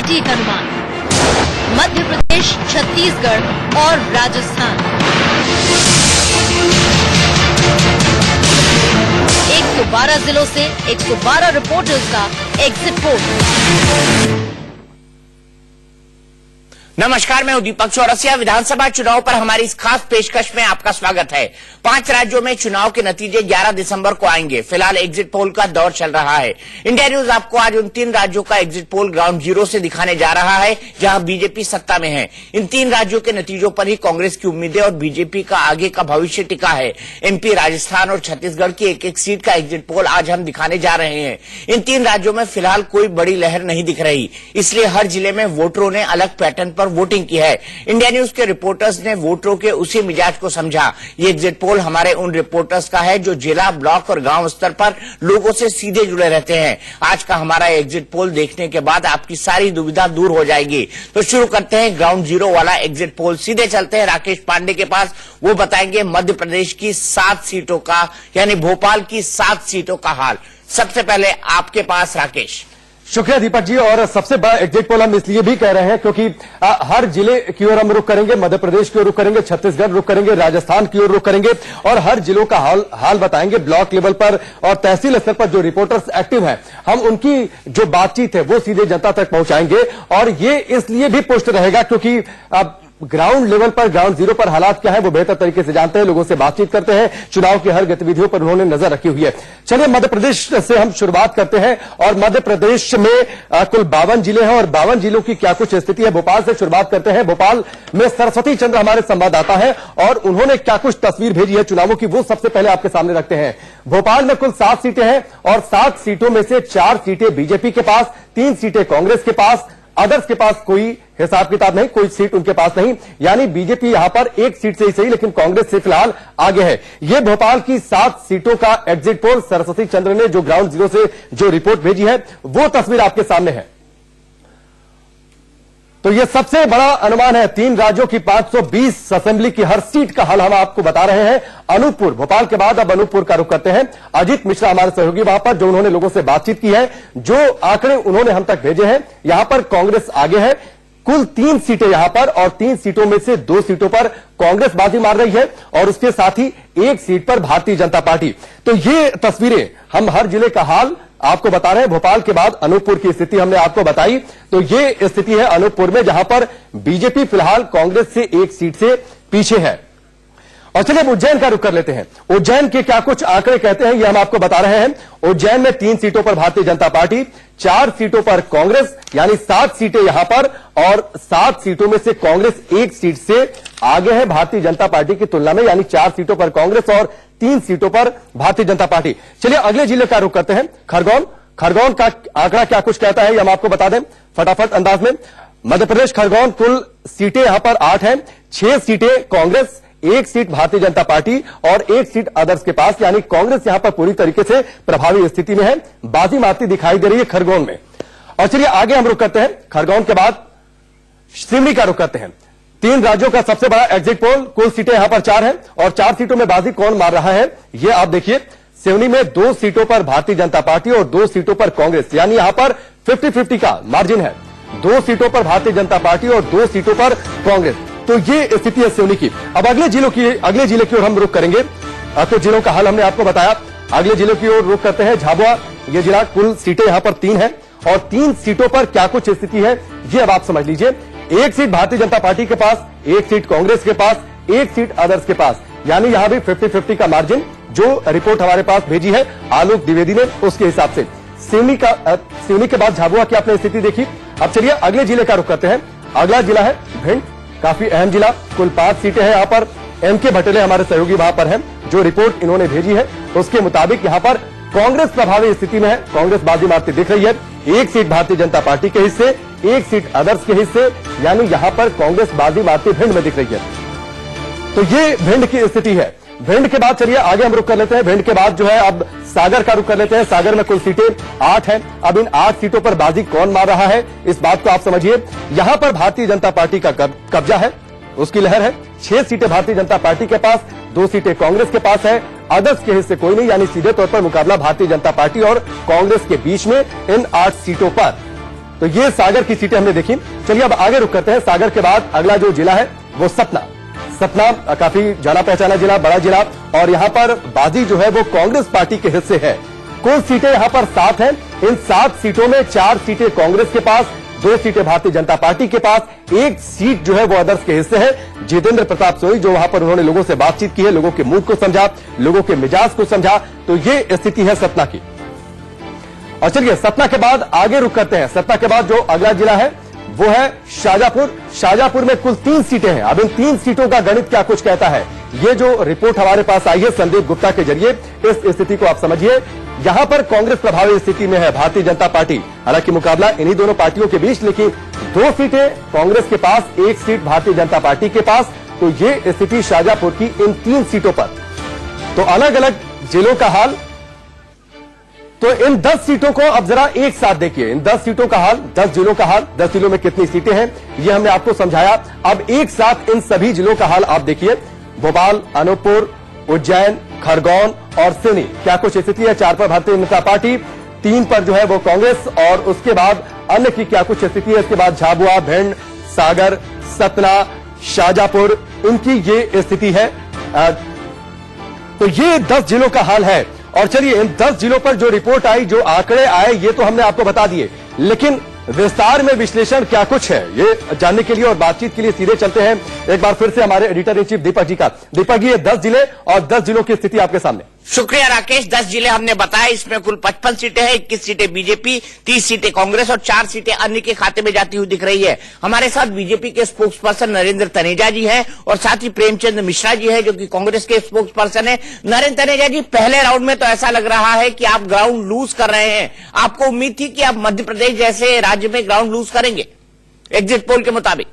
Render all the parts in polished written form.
सटीक अनुमान। मध्य प्रदेश, छत्तीसगढ़ और राजस्थान। 112 जिलों से 112 रिपोर्टर्स का एग्जिट पोल। नमस्कार, मैं दीपक चौरसिया। विधानसभा चुनाव पर हमारी इस खास पेशकश में आपका स्वागत है। 5 राज्यों में चुनाव के नतीजे 11 दिसंबर को आएंगे। फिलहाल एग्जिट पोल का दौर चल रहा है। इंडिया न्यूज आपको आज उन 3 राज्यों का एग्जिट पोल ग्राउंड जीरो से दिखाने जा रहा है जहां बीजेपी सत्ता में है। इन 3 राज्यों के नतीजों पर ही कांग्रेस की उम्मीदें और बीजेपी का आगे का भविष्य टिका है। एमपी, राजस्थान और छत्तीसगढ़ की एक-एक सीट का एग्जिट पोल आज हम दिखाने जा रहे हैं। इन 3 राज्यों में फिलहाल कोई बड़ी लहर नहीं दिख रही, इसलिए हर जिले में वोटरों ने अलग पैटर्न पर वोटिंग की है। इंडिया न्यूज के रिपोर्टर्स ने वोटरों के उसी मिजाज को समझा। ये एग्जिट पोल हमारे उन रिपोर्टर्स का है जो जिला, ब्लॉक और गांव स्तर पर लोगों से सीधे जुड़े रहते हैं। आज का हमारा एग्जिट पोल देखने के बाद आपकी सारी दुविधा दूर हो जाएगी। तो शुरू करते हैं ग्राउंड जीरो वाला एग्जिट पोल। सीधे चलते हैं राकेश पांडे के पास। वो बताएंगे मध्य प्रदेश की 7 सीटों का, यानी भोपाल की 7 सीटों का हाल। सबसे पहले आपके पास राकेश। शुक्रिया दीपक जी। और सबसे बड़ा एग्जिट पोल हम इसलिए भी कह रहे हैं क्योंकि हर जिले की ओर हम रुख करेंगे, मध्य प्रदेश की ओर रुख करेंगे, छत्तीसगढ़ रुख करेंगे, राजस्थान की ओर रुख करेंगे और हर जिलों का हाल बताएंगे। ब्लॉक लेवल पर और तहसील स्तर पर जो रिपोर्टर्स एक्टिव हैं, हम उनकी जो बातचीत है वो सीधे जनता तक पहुंचाएंगे। और ये इसलिए भी पुष्ट रहेगा क्योंकि ग्राउंड लेवल पर, ग्राउंड जीरो पर हालात क्या है वो बेहतर तरीके से जानते हैं, लोगों से बातचीत करते हैं, चुनाव की हर गतिविधियों पर उन्होंने नजर रखी हुई है। चलिए मध्य प्रदेश से हम शुरुआत करते हैं और मध्य प्रदेश में कुल 52 जिले हैं और 52 जिलों की क्या कुछ स्थिति है, भोपाल से शुरुआत करते हैं। भोपाल में सरस्वती चंद्र हमारे संवाददाता हैं और उन्होंने क्या कुछ तस्वीर भेजी है चुनावों की, वो सबसे पहले आपके सामने रखते हैं। भोपाल में कुल 7 सीटें हैं और 7 सीटों में से 4 सीटें बीजेपी के पास, 3 सीटें कांग्रेस के पास, अदर्स के पास कोई हिसाब किताब नहीं, कोई सीट उनके पास नहीं। यानी बीजेपी यहां पर 1 सीट से ही सही लेकिन कांग्रेस से फिलहाल आगे है। यह भोपाल की 7 सीटों का एग्जिट पोल। सरस्वती चंद्र ने जो ग्राउंड जीरो से जो रिपोर्ट भेजी है वो तस्वीर आपके सामने है। तो यह सबसे बड़ा अनुमान है। 3 राज्यों की 520 असेंबली की हर सीट का हाल हम आपको बता रहे हैं। अनूपपुर, भोपाल के बाद अब अनूपपुर का रुख करते हैं। अजीत मिश्रा हमारे सहयोगी वहां पर, जो उन्होंने लोगों से बातचीत की है, जो आंकड़े उन्होंने हम तक भेजे हैं, यहां पर कांग्रेस आगे है। कुल 3 सीटें यहां पर और 3 सीटों में से 2 सीटों पर कांग्रेस बाजी मार रही है और उसके साथ ही 1 सीट पर भारतीय जनता पार्टी। तो ये तस्वीरें हम हर जिले का हाल आपको बता रहे हैं। भोपाल के बाद अनूपपुर की स्थिति हमने आपको बताई। तो ये स्थिति है अनूपपुर में, जहां पर बीजेपी फिलहाल कांग्रेस से 1 सीट से पीछे है। और चलिए उज्जैन का रुख कर लेते हैं। उज्जैन के क्या कुछ आंकड़े कहते हैं ये हम आपको बता रहे हैं। उज्जैन में 3 सीटों पर भारतीय जनता पार्टी, 4 सीटों पर कांग्रेस, यानी 7 सीटें यहां पर और 7 सीटों में से कांग्रेस 1 सीट से आगे है भारतीय जनता पार्टी की तुलना में, यानी 4 सीटों पर कांग्रेस और 3 सीटों पर भारतीय जनता पार्टी। चलिए अगले जिले का रुख करते हैं, खरगोन। खरगोन का आंकड़ा क्या कुछ कहता है ये हम आपको बता दें फटाफट अंदाज में। मध्य प्रदेश खरगोन, कुल सीटें यहां पर 8 हैं, 6 सीटें कांग्रेस, 1 सीट भारतीय जनता पार्टी और 1 सीट अदर्स के पास, यानी कांग्रेस यहां पर पूरी तरीके से प्रभावी स्थिति में है, बाजी मारती दिखाई दे रही है खरगोन में। और चलिए आगे हम रुख करते हैं, खरगोन के बाद सिवनी का रुख करते हैं। 3 राज्यों का सबसे बड़ा एग्जिट पोल। कुल सीटें यहां पर 4 हैं और 4 सीटों में बाजी कौन मार रहा है ये आप देखिए। सिवनी में 2 सीटों पर भारतीय जनता पार्टी और 2 सीटों पर कांग्रेस, यानी यहां पर 50-50 का मार्जिन है। 2 सीटों पर भारतीय जनता पार्टी और 2 सीटों पर कांग्रेस। तो ये स्थिति है सिवनी की। अब अगले जिले की ओर हम रुख करेंगे। तो जिलों का हाल हमने आपको बताया। अगले जिलों की ओर रुख करते हैं। झाबुआ, ये जिला, कुल सीटें यहां पर 3 हैं और 3 सीटों पर क्या कुछ स्थिति है ये अब आप समझ लीजिए। 1 सीट भारतीय जनता पार्टी के पास, 1 सीट कांग्रेस के पास, 1 सीट अदर्स के पास, यानी यहां भी 50-50 का मार्जिन। जो रिपोर्ट हमारे पास भेजी है आलोक द्विवेदी ने, उसके हिसाब से सिवनी के बाद झाबुआ की आपने स्थिति देखी। अब चलिए अगले जिले का रुख करते हैं। अगला जिला है भिंड, काफी अहम जिला। कुल 5 सीटें हैं यहां पर। एमके भटेले हमारे सहयोगी वहां पर हैं, जो रिपोर्ट इन्होंने भेजी है उसके मुताबिक यहां पर कांग्रेस प्रभावी स्थिति में है, कांग्रेस बाजी मारती दिख रही है। 1 सीट भारतीय जनता पार्टी के हिस्से, 1 सीट अदर्स के हिस्से, यानी यहां पर कांग्रेस बाजी मारती भिंड में दिख रही है। तो ये भिंड की स्थिति है। भिंड के बाद चलिए आगे हम रुख कर लेते हैं। भिंड के बाद जो है अब सागर का रुख कर लेते हैं। सागर में कुल सीटें 8 हैं। अब इन 8 सीटों पर बाजी कौन मार रहा है इस बात को आप समझिए। यहां पर भारतीय जनता पार्टी का कब्जा है, उसकी लहर है। 6 सीटें भारतीय जनता पार्टी के पास, 2 सीटें कांग्रेस के पास है। अदर्स के हिस्से कोई नहीं, यानी सीधे तौर पर मुकाबला भारतीय जनता पार्टी और कांग्रेस के बीच में इन 8 सीटों पर। तो ये सागर की सीटें हमने देखी। चलिए अब आगे रुक करते हैं। सागर के बाद अगला जो जिला है वो सतना। सतना काफी जाना पहचाना जिला, बड़ा जिला, और यहां पर बाजी जो है वो कांग्रेस पार्टी के हिस्से है। कुल सीटें यहां पर 7 हैं। इन 7 सीटों में 4 सीटें कांग्रेस के पास, 2 सीटें भारतीय जनता पार्टी के पास, 1 सीट जो है वो अदर्स के हिस्से है। जितेंद्र प्रताप सोई जो वहां पर उन्होंने लोगों से बातचीत की है, लोगों के मूड को समझा, लोगों के मिजाज को समझा, तो ये स्थिति है सतना की। और चलिए सतना के बाद आगे रुक करते हैं। सतना के बाद जो अगला जिला है वो है शाजापुर। शाजापुर में कुल 3 सीटें हैं। अब इन 3 सीटों का गणित क्या कुछ कहता है, ये जो रिपोर्ट हमारे पास आई है संदीप गुप्ता के जरिए, इस स्थिति को आप समझिए। यहां पर कांग्रेस प्रभावी स्थिति में है, भारतीय जनता पार्टी। हालांकि मुकाबला इन्हीं दोनों पार्टियों के बीच, लेकिन 2 सीटें कांग्रेस के पास, 1 सीट भारतीय जनता पार्टी के पास। तो ये स्थिति शाजापुर की इन 3 सीटों पर। तो अलग अलग जिलों का हाल, तो इन 10 सीटों को अब जरा एक साथ देखिए। इन 10 सीटों का हाल, 10 जिलों का हाल, 10 जिलों में कितनी सीटें हैं, यह हमने आपको समझाया। अब एक साथ इन सभी जिलों का हाल आप देखिए। भोपाल, अनूपपुर, उज्जैन, खरगोन और सिवनी, क्या कुछ स्थिति है। 4 पर भारतीय जनता पार्टी, 3 पर जो है वो कांग्रेस, और उसके बाद अन्य की क्या कुछ स्थिति है। इसके बाद झाबुआ, भिंड, सागर, सतना, शाजापुर, इनकी ये स्थिति है। तो ये 10 जिलों का हाल है। और चलिए इन 10 जिलों पर जो रिपोर्ट आई, जो आंकड़े आए, ये तो हमने आपको बता दिए, लेकिन विस्तार में विश्लेषण क्या कुछ है ये जानने के लिए और बातचीत के लिए सीधे चलते हैं एक बार फिर से हमारे editor in chief Deepak ji का। दीपक जी, ये 10 जिले और 10 जिलों की स्थिति आपके सामने। शुक्रिया राकेश। 10 जिले हमने बताया, इसमें कुल 55 सीटें हैं। 21 सीटें बीजेपी, 30 सीटें कांग्रेस और 4 सीटें अन्य के खाते में जाती हुई दिख रही है। हमारे साथ बीजेपी के स्पोक्स पर्सन नरेंद्र तनेजा जी हैं और साथ ही प्रेमचंद मिश्रा जी हैं जो कि कांग्रेस के स्पोक्स पर्सन है। नरेंद्र तनेजा जी, पहले राउंड में तो ऐसा लग रहा है कि आप ग्राउंड लूज कर रहे हैं। आपको उम्मीद थी कि आप मध्य प्रदेश जैसे राज्य में ग्राउंड लूज करेंगे एग्जिट पोल के मुताबिक?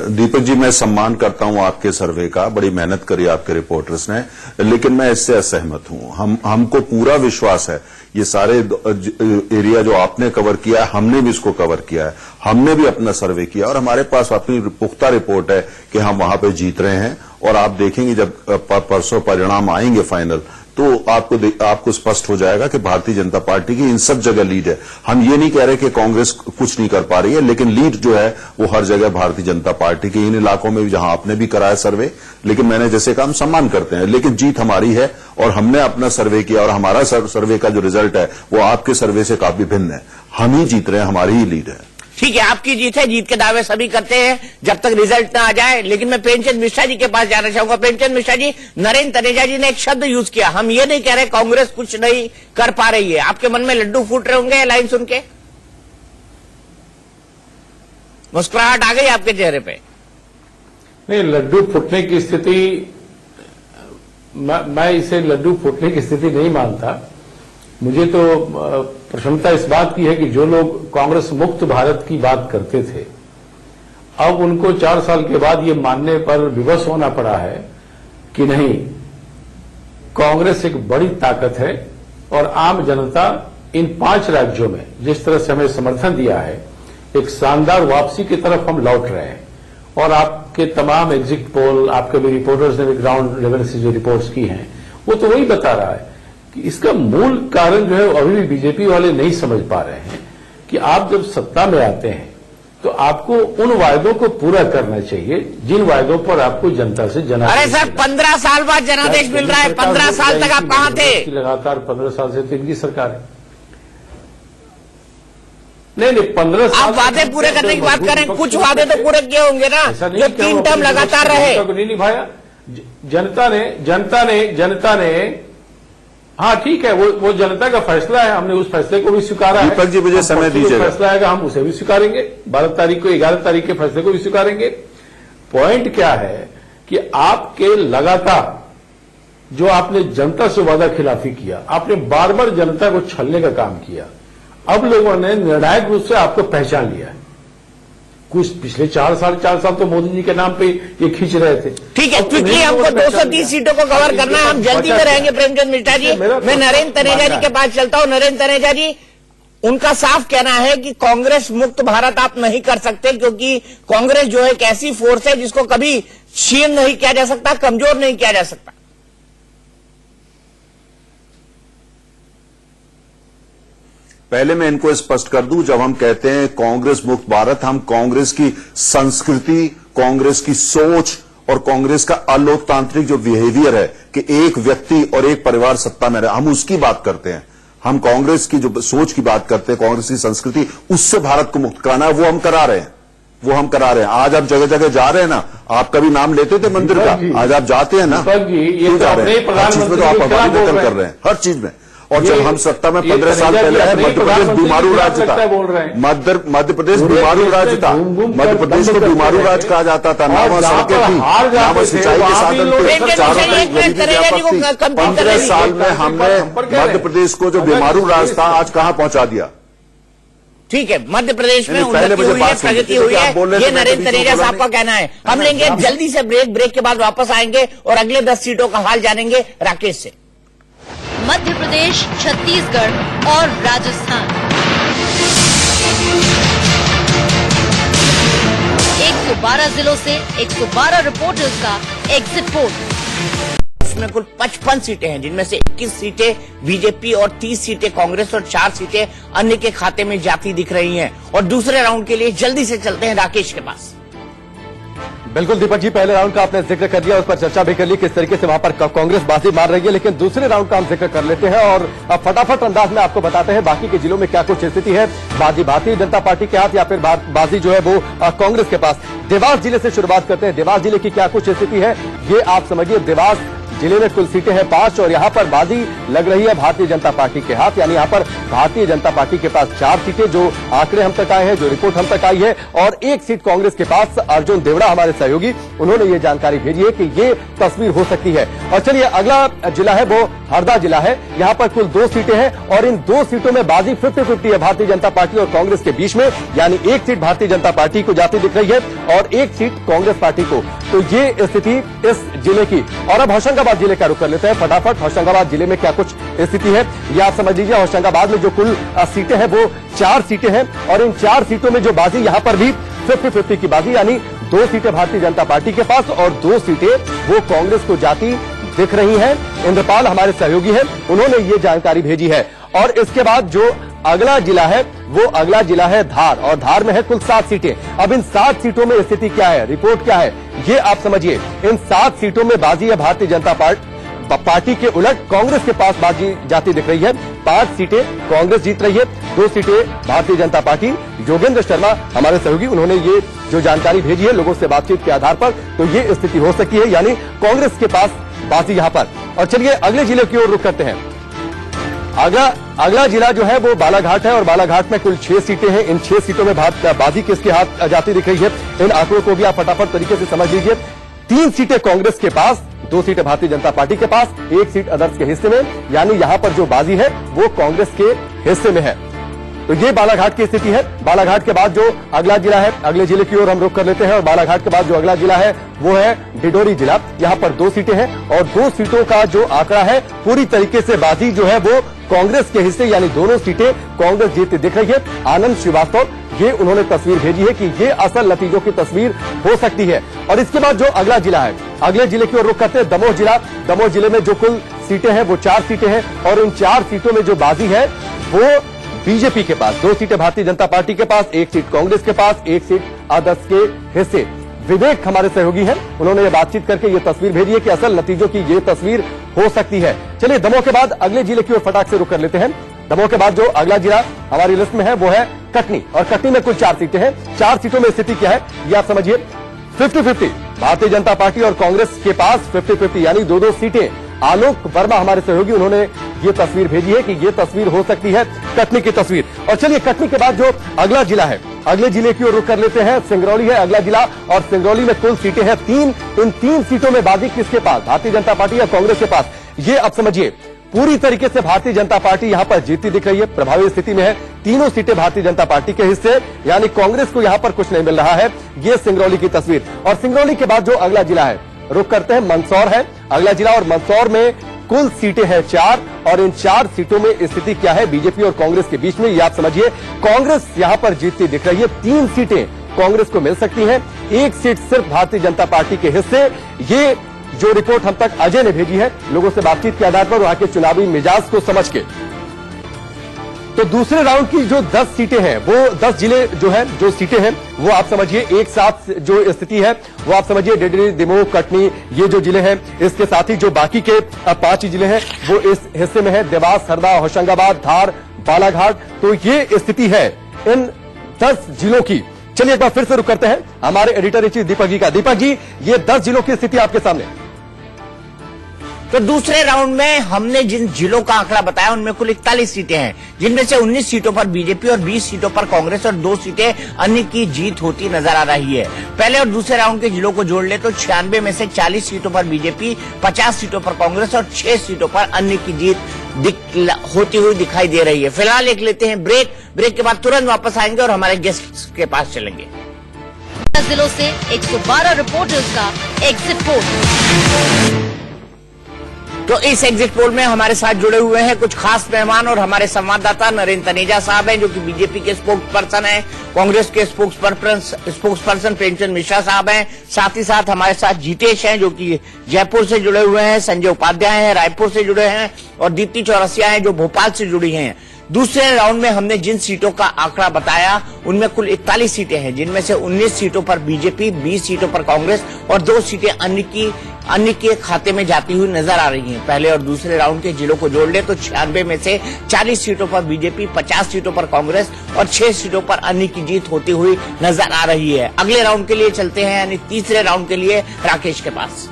दीपक जी, मैं सम्मान करता हूं आपके सर्वे का, बड़ी मेहनत करी आपके रिपोर्टर्स ने, लेकिन मैं इससे असहमत हूं। हमको पूरा विश्वास है ये सारे एरिया जो आपने कवर किया है, हमने भी इसको कवर किया है। हमने भी अपना सर्वे किया और हमारे पास अपनी पुख्ता रिपोर्ट है कि हम वहां पे जीत रहे हैं। और आप देखेंगे जब परसों परिणाम आएंगे फाइनल, तो आपको स्पष्ट हो जाएगा कि भारतीय जनता पार्टी की इन सब जगह लीड है। हम ये नहीं कह रहे कि कांग्रेस कुछ नहीं कर पा रही है, लेकिन लीड जो है वो हर जगह भारतीय जनता पार्टी की, इन इलाकों में भी जहां आपने भी कराया सर्वे। लेकिन मैंने जैसे कहा, हम सम्मान करते हैं, लेकिन जीत हमारी है और हमने अपना सर्वे किया और हमारा सर्वे का जो रिजल्ट है वो आपके सर्वे से काफी भिन्न है। हम ही जीत रहे हैं, हमारी ही लीड है। ठीक है, आपकी जीत है, जीत के दावे सभी करते हैं जब तक रिजल्ट ना आ जाए। लेकिन मैं प्रेमचंद मिश्रा जी के पास जाना चाहूंगा। प्रेमचंद मिश्रा जी, नरेंद्र तनेजा जी ने एक शब्द यूज किया, हम ये नहीं कह रहे कांग्रेस कुछ नहीं कर पा रही है। आपके मन में लड्डू फूट रहे होंगे लाइन सुन के? मुस्कुराहट आ गई आपके चेहरे पे? नहीं, लड्डू फूटने की स्थिति, मैं इसे लड्डू फूटने की स्थिति नहीं मानता। मुझे तो प्रसन्नता इस बात की है कि जो लोग कांग्रेस मुक्त भारत की बात करते थे, अब उनको 4 साल के बाद ये मानने पर विवश होना पड़ा है कि नहीं, कांग्रेस एक बड़ी ताकत है और आम जनता इन 5 राज्यों में जिस तरह से हमें समर्थन दिया है, एक शानदार वापसी की तरफ हम लौट रहे हैं। और आपके तमाम एग्जिट पोल, आपके भी रिपोर्टर्स ने भी ग्राउंड लेवल से जो रिपोर्ट्स की हैं, वो तो वही बता रहा है कि इसका मूल कारण जो है अभी भी बीजेपी वाले नहीं समझ पा रहे हैं कि आप जब सत्ता में आते हैं तो आपको उन वायदों को पूरा करना चाहिए जिन वायदों पर आपको जनता से जनादेश। अरे सर, 15 साल बाद जनादेश मिल रहा है। 15 साल तक आप कहां थे? लगातार 15 साल से तो इनकी सरकार है। नहीं, 15 साल आप वादे पूरे करने की बात करें, कुछ वादे तो पूरे किए होंगे ना, जो 3 टर्म लगातार रहे। नहीं निभाया जनता ने। हाँ ठीक है, वो जनता का फैसला है, हमने उस फैसले को भी स्वीकारा है। दीपक जी, मुझे समय दीजिएगा। फैसला आएगा हम उसे भी स्वीकारेंगे। 12 तारीख को, 11 तारीख के फैसले को भी स्वीकारेंगे। पॉइंट क्या है कि आपके लगातार जो आपने जनता से वादा खिलाफी किया, आपने बार बार जनता को छलने का काम किया। अब लोगों ने निर्णायक रूप से आपको पहचान लिया है। कुछ पिछले 4 साल तो मोदी जी के नाम पे ये खींच रहे थे। ठीक है, क्योंकि हमको 230 सीटों को कवर करना है, हम जल्दी में रहेंगे। प्रेमचंद मिश्रा जी, मैं नरेंद्र तनेजा जी के पास चलता हूं। नरेंद्र तनेजा जी, उनका साफ कहना है कि कांग्रेस मुक्त भारत आप नहीं कर सकते, क्योंकि कांग्रेस जो है एक ऐसी फोर्स है जिसको कभी क्षीण नहीं किया जा सकता, कमजोर नहीं किया जा सकता। पहले मैं इनको स्पष्ट कर दूं, जब हम कहते हैं कांग्रेस मुक्त भारत, हम कांग्रेस की संस्कृति, कांग्रेस की सोच और कांग्रेस का अलोकतांत्रिक जो बिहेवियर है कि एक व्यक्ति और एक परिवार सत्ता में रहे, हम उसकी बात करते हैं। हम कांग्रेस की जो सोच की बात करते हैं, कांग्रेस की संस्कृति, उससे भारत को मुक्त कराना है, वो हम करा रहे हैं। आज आप जगह जगह जा रहे हैं ना, आप कभी नाम लेते थे मंदिर का, आज आप जाते हैं ना, ये तो अपने हर चीज में तो आप अपार्टिकल कर रहे हैं, हर चीज में। और जब हम सत्ता में 15 साल पहले आए, मध्य प्रदेश बीमारू राज्य था, मध्य प्रदेश बीमारू राज्य था, मध्य प्रदेश को बीमारू राज्य कहा जाता था, ना वहां सड़कें थी, ना वहां सिंचाई के साधन थे, चारों तरफ गरीबी व्यापक थी। 15 साल में हमने मध्य प्रदेश को जो बीमारू राज्य था, आज कहां पहुंचा दिया। ठीक है, मध्य प्रदेश में उन्नति हुई है, प्रगति हुई है, ये नरेंद्र तनेजा साहब का कहना है। हम लेंगे जल्दी से ब्रेक के बाद वापस आएंगे और अगले 10 सीटों का हाल जानेंगे राकेश से। मध्य प्रदेश, छत्तीसगढ़ और राजस्थान, 112 जिलों से 112 रिपोर्टर्स का एग्जिट पोल। इसमें कुल 55 सीटें हैं, जिनमें से 21 सीटें बीजेपी और 30 सीटें कांग्रेस और 4 सीटें अन्य के खाते में जाती दिख रही हैं। और दूसरे राउंड के लिए जल्दी से चलते हैं राकेश के पास। बिल्कुल दीपक जी, पहले राउंड का आपने जिक्र कर दिया, उस पर चर्चा भी कर ली किस तरीके से वहां पर कांग्रेस बाजी मार रही है, लेकिन दूसरे राउंड का हम जिक्र कर लेते हैं और अब फटाफट अंदाज में आपको बताते हैं बाकी के जिलों में क्या कुछ स्थिति है। बाजी भारतीय जनता पार्टी के हाथ या फिर बाजी जो है वो कांग्रेस के पास। देवास जिले से शुरुआत करते हैं। देवास जिले की क्या कुछ स्थिति है ये आप समझिए। देवास जिले में कुल सीटें हैं 5 और यहां पर बाजी लग रही है भारतीय जनता पार्टी के हाथ, यानी यहां पर भारतीय जनता पार्टी के पास 4 सीटें, जो आंकड़े हम तक आए हैं, जो रिपोर्ट हम तक आई है, और 1 सीट कांग्रेस के पास। अर्जुन देवड़ा हमारे सहयोगी, उन्होंने ये जानकारी भेजी है कि ये तस्वीर हो सकती है। और चलिए अगला जिला है वो हरदा जिला है। यहां पर कुल 2 सीटें हैं और इन 2 सीटों में बाजी 50-50 है भारतीय जनता पार्टी और कांग्रेस के बीच में, यानी 1 सीट भारतीय जनता पार्टी को जाती दिख रही है और 1 सीट कांग्रेस पार्टी को। तो ये स्थिति इस जिले की। और अब होशंगाबाद जिले का रुख कर लेते हैं फटाफट। होशंगाबाद जिले में क्या कुछ स्थिति है ये आप समझ लीजिए। होशंगाबाद में जो कुल सीटें हैं वो 4 सीटें हैं और इन 4 सीटों में जो बाजी यहां पर भी 50-50 की बाजी, यानी 2 सीटें भारतीय जनता पार्टी के पास और 2 सीटें वो कांग्रेस को जाती दिख रही हैं। इंद्रपाल हमारे सहयोगी हैं, उन्होंने ये जानकारी भेजी है। और इसके बाद जो अगला जिला है वो अगला जिला है धार, और धार में है कुल 7 सीटें। अब इन 7 सीटों में स्थिति क्या है, रिपोर्ट क्या है, ये आप समझिए। इन 7 सीटों में बाजी है भारतीय जनता पार्टी के उलट कांग्रेस के पास बाजी जाती दिख रही है। 5 सीटें कांग्रेस जीत रही है, 2 सीटें भारतीय जनता पार्टी। योगेंद्र शर्मा हमारे सहयोगी, उन्होंने ये जो जानकारी भेजी है लोगों से बातचीत के आधार पर, तो ये स्थिति हो सकती है, यानी कांग्रेस के पास बाजी यहां पर। और चलिए अगले जिले की ओर रुख करते हैं। अगला जिला जो है वो बालाघाट है और बालाघाट में कुल 6 सीटें हैं। इन 6 सीटों में बाजी किसके हाथ जाती दिख रही है, इन आंकड़ों को भी आप फटाफट तरीके से समझ लीजिए। 3 सीटें कांग्रेस के पास, 2 सीटें भारतीय जनता पार्टी के पास, 1 सीट अदर्स के हिस्से में, यानी यहां पर जो बाजी है वो कांग्रेस के हिस्से में है। तो ये बालाघाट की स्थिति है। बालाघाट के बाद जो अगला जिला है, अगले जिले की ओर हम रुख कर लेते हैं और बालाघाट के बाद जो अगला जिला है वो है डिडोरी जिला। यहाँ पर 2 सीटें हैं और 2 सीटों का जो आंकड़ा है पूरी तरीके से बाजी जो है वो कांग्रेस के हिस्से, यानी दोनों सीटें कांग्रेस जीतती दिख रही है। आनंद श्रीवास्तव ये उन्होंने तस्वीर भेजी है कि ये असल नतीजों की तस्वीर हो सकती है। और इसके बाद जो अगला जिला है, अगले जिले की ओर रुख करते हैं दमोह जिला। दमोह जिले में जो कुल सीटें हैं वो 4 सीटें हैं और इन 4 सीटों में जो बाजी है वो बीजेपी के पास, 2 सीटें भारतीय जनता पार्टी के पास, 1 सीट कांग्रेस के पास, 1 सीट अदर्स के हिस्से। विवेक हमारे सहयोगी हैं, उन्होंने ये बातचीत करके ये तस्वीर भेजी है कि असल नतीजों की ये तस्वीर हो सकती है। चलिए दमोह के बाद अगले जिले की ओर फटाक से रुख कर लेते हैं। दमोह के बाद जो अगला जिला हमारी लिस्ट में है वो है कटनी और कटनी में कुल 4 सीटें हैं। 4 सीटों में स्थिति क्या है ये आप समझिए। 50-50 भारतीय जनता पार्टी और कांग्रेस के पास 50-50, यानी 2-2 सीटें। आलोक वर्मा हमारे सहयोगी, उन्होंने ये तस्वीर भेजी है कि ये तस्वीर हो सकती है कटनी की तस्वीर। और चलिए कटनी के बाद जो अगला जिला है, अगले जिले की ओर रुख कर लेते हैं। सिंगरौली है अगला जिला और सिंगरौली में कुल सीटें हैं 3। इन 3 सीटों में बाजी किसके पास, भारतीय जनता पार्टी या कांग्रेस के पास, ये आप समझिए। पूरी तरीके से भारतीय जनता पार्टी यहां पर जीतती दिख रही है, प्रभावी स्थिति में है। 3 सीटें भारतीय जनता पार्टी के हिस्से, यानी कांग्रेस को यहां पर कुछ नहीं मिल रहा है। ये सिंगरौली की तस्वीर। और सिंगरौली के बाद जो अगला जिला है, रुख करते हैं मंदसौर है अगला जिला और मंदसौर में कुल सीटें हैं 4 और इन 4 सीटों में स्थिति क्या है बीजेपी और कांग्रेस के बीच में, ये आप समझिए। कांग्रेस यहां पर जीतती दिख रही है, 3 सीटें कांग्रेस को मिल सकती हैं, 1 सीट सिर्फ भारतीय जनता पार्टी के हिस्से। ये जो रिपोर्ट हम तक अजय ने भेजी है लोगों से बातचीत के आधार पर, वहां के चुनावी मिजाज को समझ के। तो दूसरे राउंड की जो 10 सीटें हैं, वो 10 जिले जो है, जो सीटें हैं, वो आप समझिए एक साथ जो स्थिति है वो आप समझिए डेडरी, दमोह, कटनी, ये जो जिले हैं, इसके साथ ही जो बाकी के 5 जिले हैं वो इस हिस्से में है, देवास, हरदा, होशंगाबाद, धार, बालाघाट। तो ये स्थिति है इन 10 जिलों की। चलिए एक बार फिर से रुक करते हैं हमारे editor in chief Deepak ji का। दीपक जी, ये 10 जिलों की स्थिति आपके सामने। तो दूसरे राउंड में हमने जिन जिलों का आंकड़ा बताया उनमें कुल 41 सीटें हैं, जिनमें से 19 सीटों पर बीजेपी और 20 सीटों पर कांग्रेस और 2 सीटें अन्य की जीत होती नजर आ रही है। पहले और दूसरे राउंड के जिलों को जोड़ ले तो 96 में से 40 सीटों पर बीजेपी, 50 सीटों पर कांग्रेस और 6 सीटों पर अन्य की जीत होती हुई दिखाई दे रही है। फिलहाल एक लेते हैं ब्रेक के बाद तुरंत वापस आएंगे और हमारे गेस्ट के पास चलेंगे। जिलों से 112 रिपोर्टर्स का एग्जिट पोल। तो इस एग्जिट पोल में हमारे साथ जुड़े हुए हैं कुछ खास मेहमान और हमारे संवाददाता नरेंद्र तनेजा साहब हैं, जो कि बीजेपी के स्पोक्स पर्सन हैं, कांग्रेस के स्पोक्स पर्सन प्रेमचंद मिश्रा साहब हैं, साथ ही साथ हमारे साथ जीतेश हैं जो कि जयपुर से जुड़े हुए हैं, संजय उपाध्याय हैं रायपुर से जुड़े हैं और दीप्ति चौरसिया हैं जो भोपाल से जुड़ी हैं। दूसरे राउंड में हमने जिन सीटों का आंकड़ा बताया उनमें कुल 41 सीटें हैं, जिनमें से 19 सीटों पर बीजेपी, 20 सीटों पर कांग्रेस और 2 सीटें अन्य के खाते में जाती हुई नजर आ रही हैं। पहले और दूसरे राउंड के जिलों को जोड़ ले तो 96 में से 40 सीटों पर बीजेपी, 50 सीटों पर कांग्रेस और 6 सीटों पर अन्य की जीत होती हुई नजर आ रही है। अगले राउंड के लिए चलते हैं, यानी तीसरे राउंड के लिए राकेश के पास।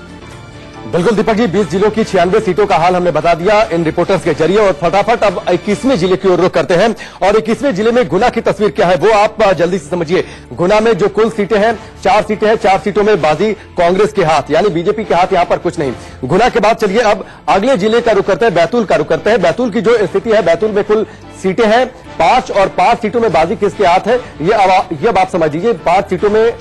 बिल्कुल दीपक जी, 20 जिलों की 96 सीटों का हाल हमने बता दिया इन रिपोर्टर्स के जरिए और फटाफट अब 21वें जिले की ओर रुख करते हैं। और 21वें जिले में गुना की तस्वीर क्या है वो आप जल्दी से समझिए। गुना में जो कुल सीटें हैं 4 सीटें हैं, 4 सीटों में बाजी कांग्रेस के हाथ, यानी बीजेपी के हाथ यहां पर कुछ नहीं। गुना के बाद चलिए अब अगले जिले का रुख करते हैं, बैतूल का रुख करते हैं। बैतूल की जो स्थिति है, बैतूल में कुल सीटें हैं 5 और 5 सीटों में बाजी किसके हाथ है ये अब आप समझ लीजिए। 5 सीटों में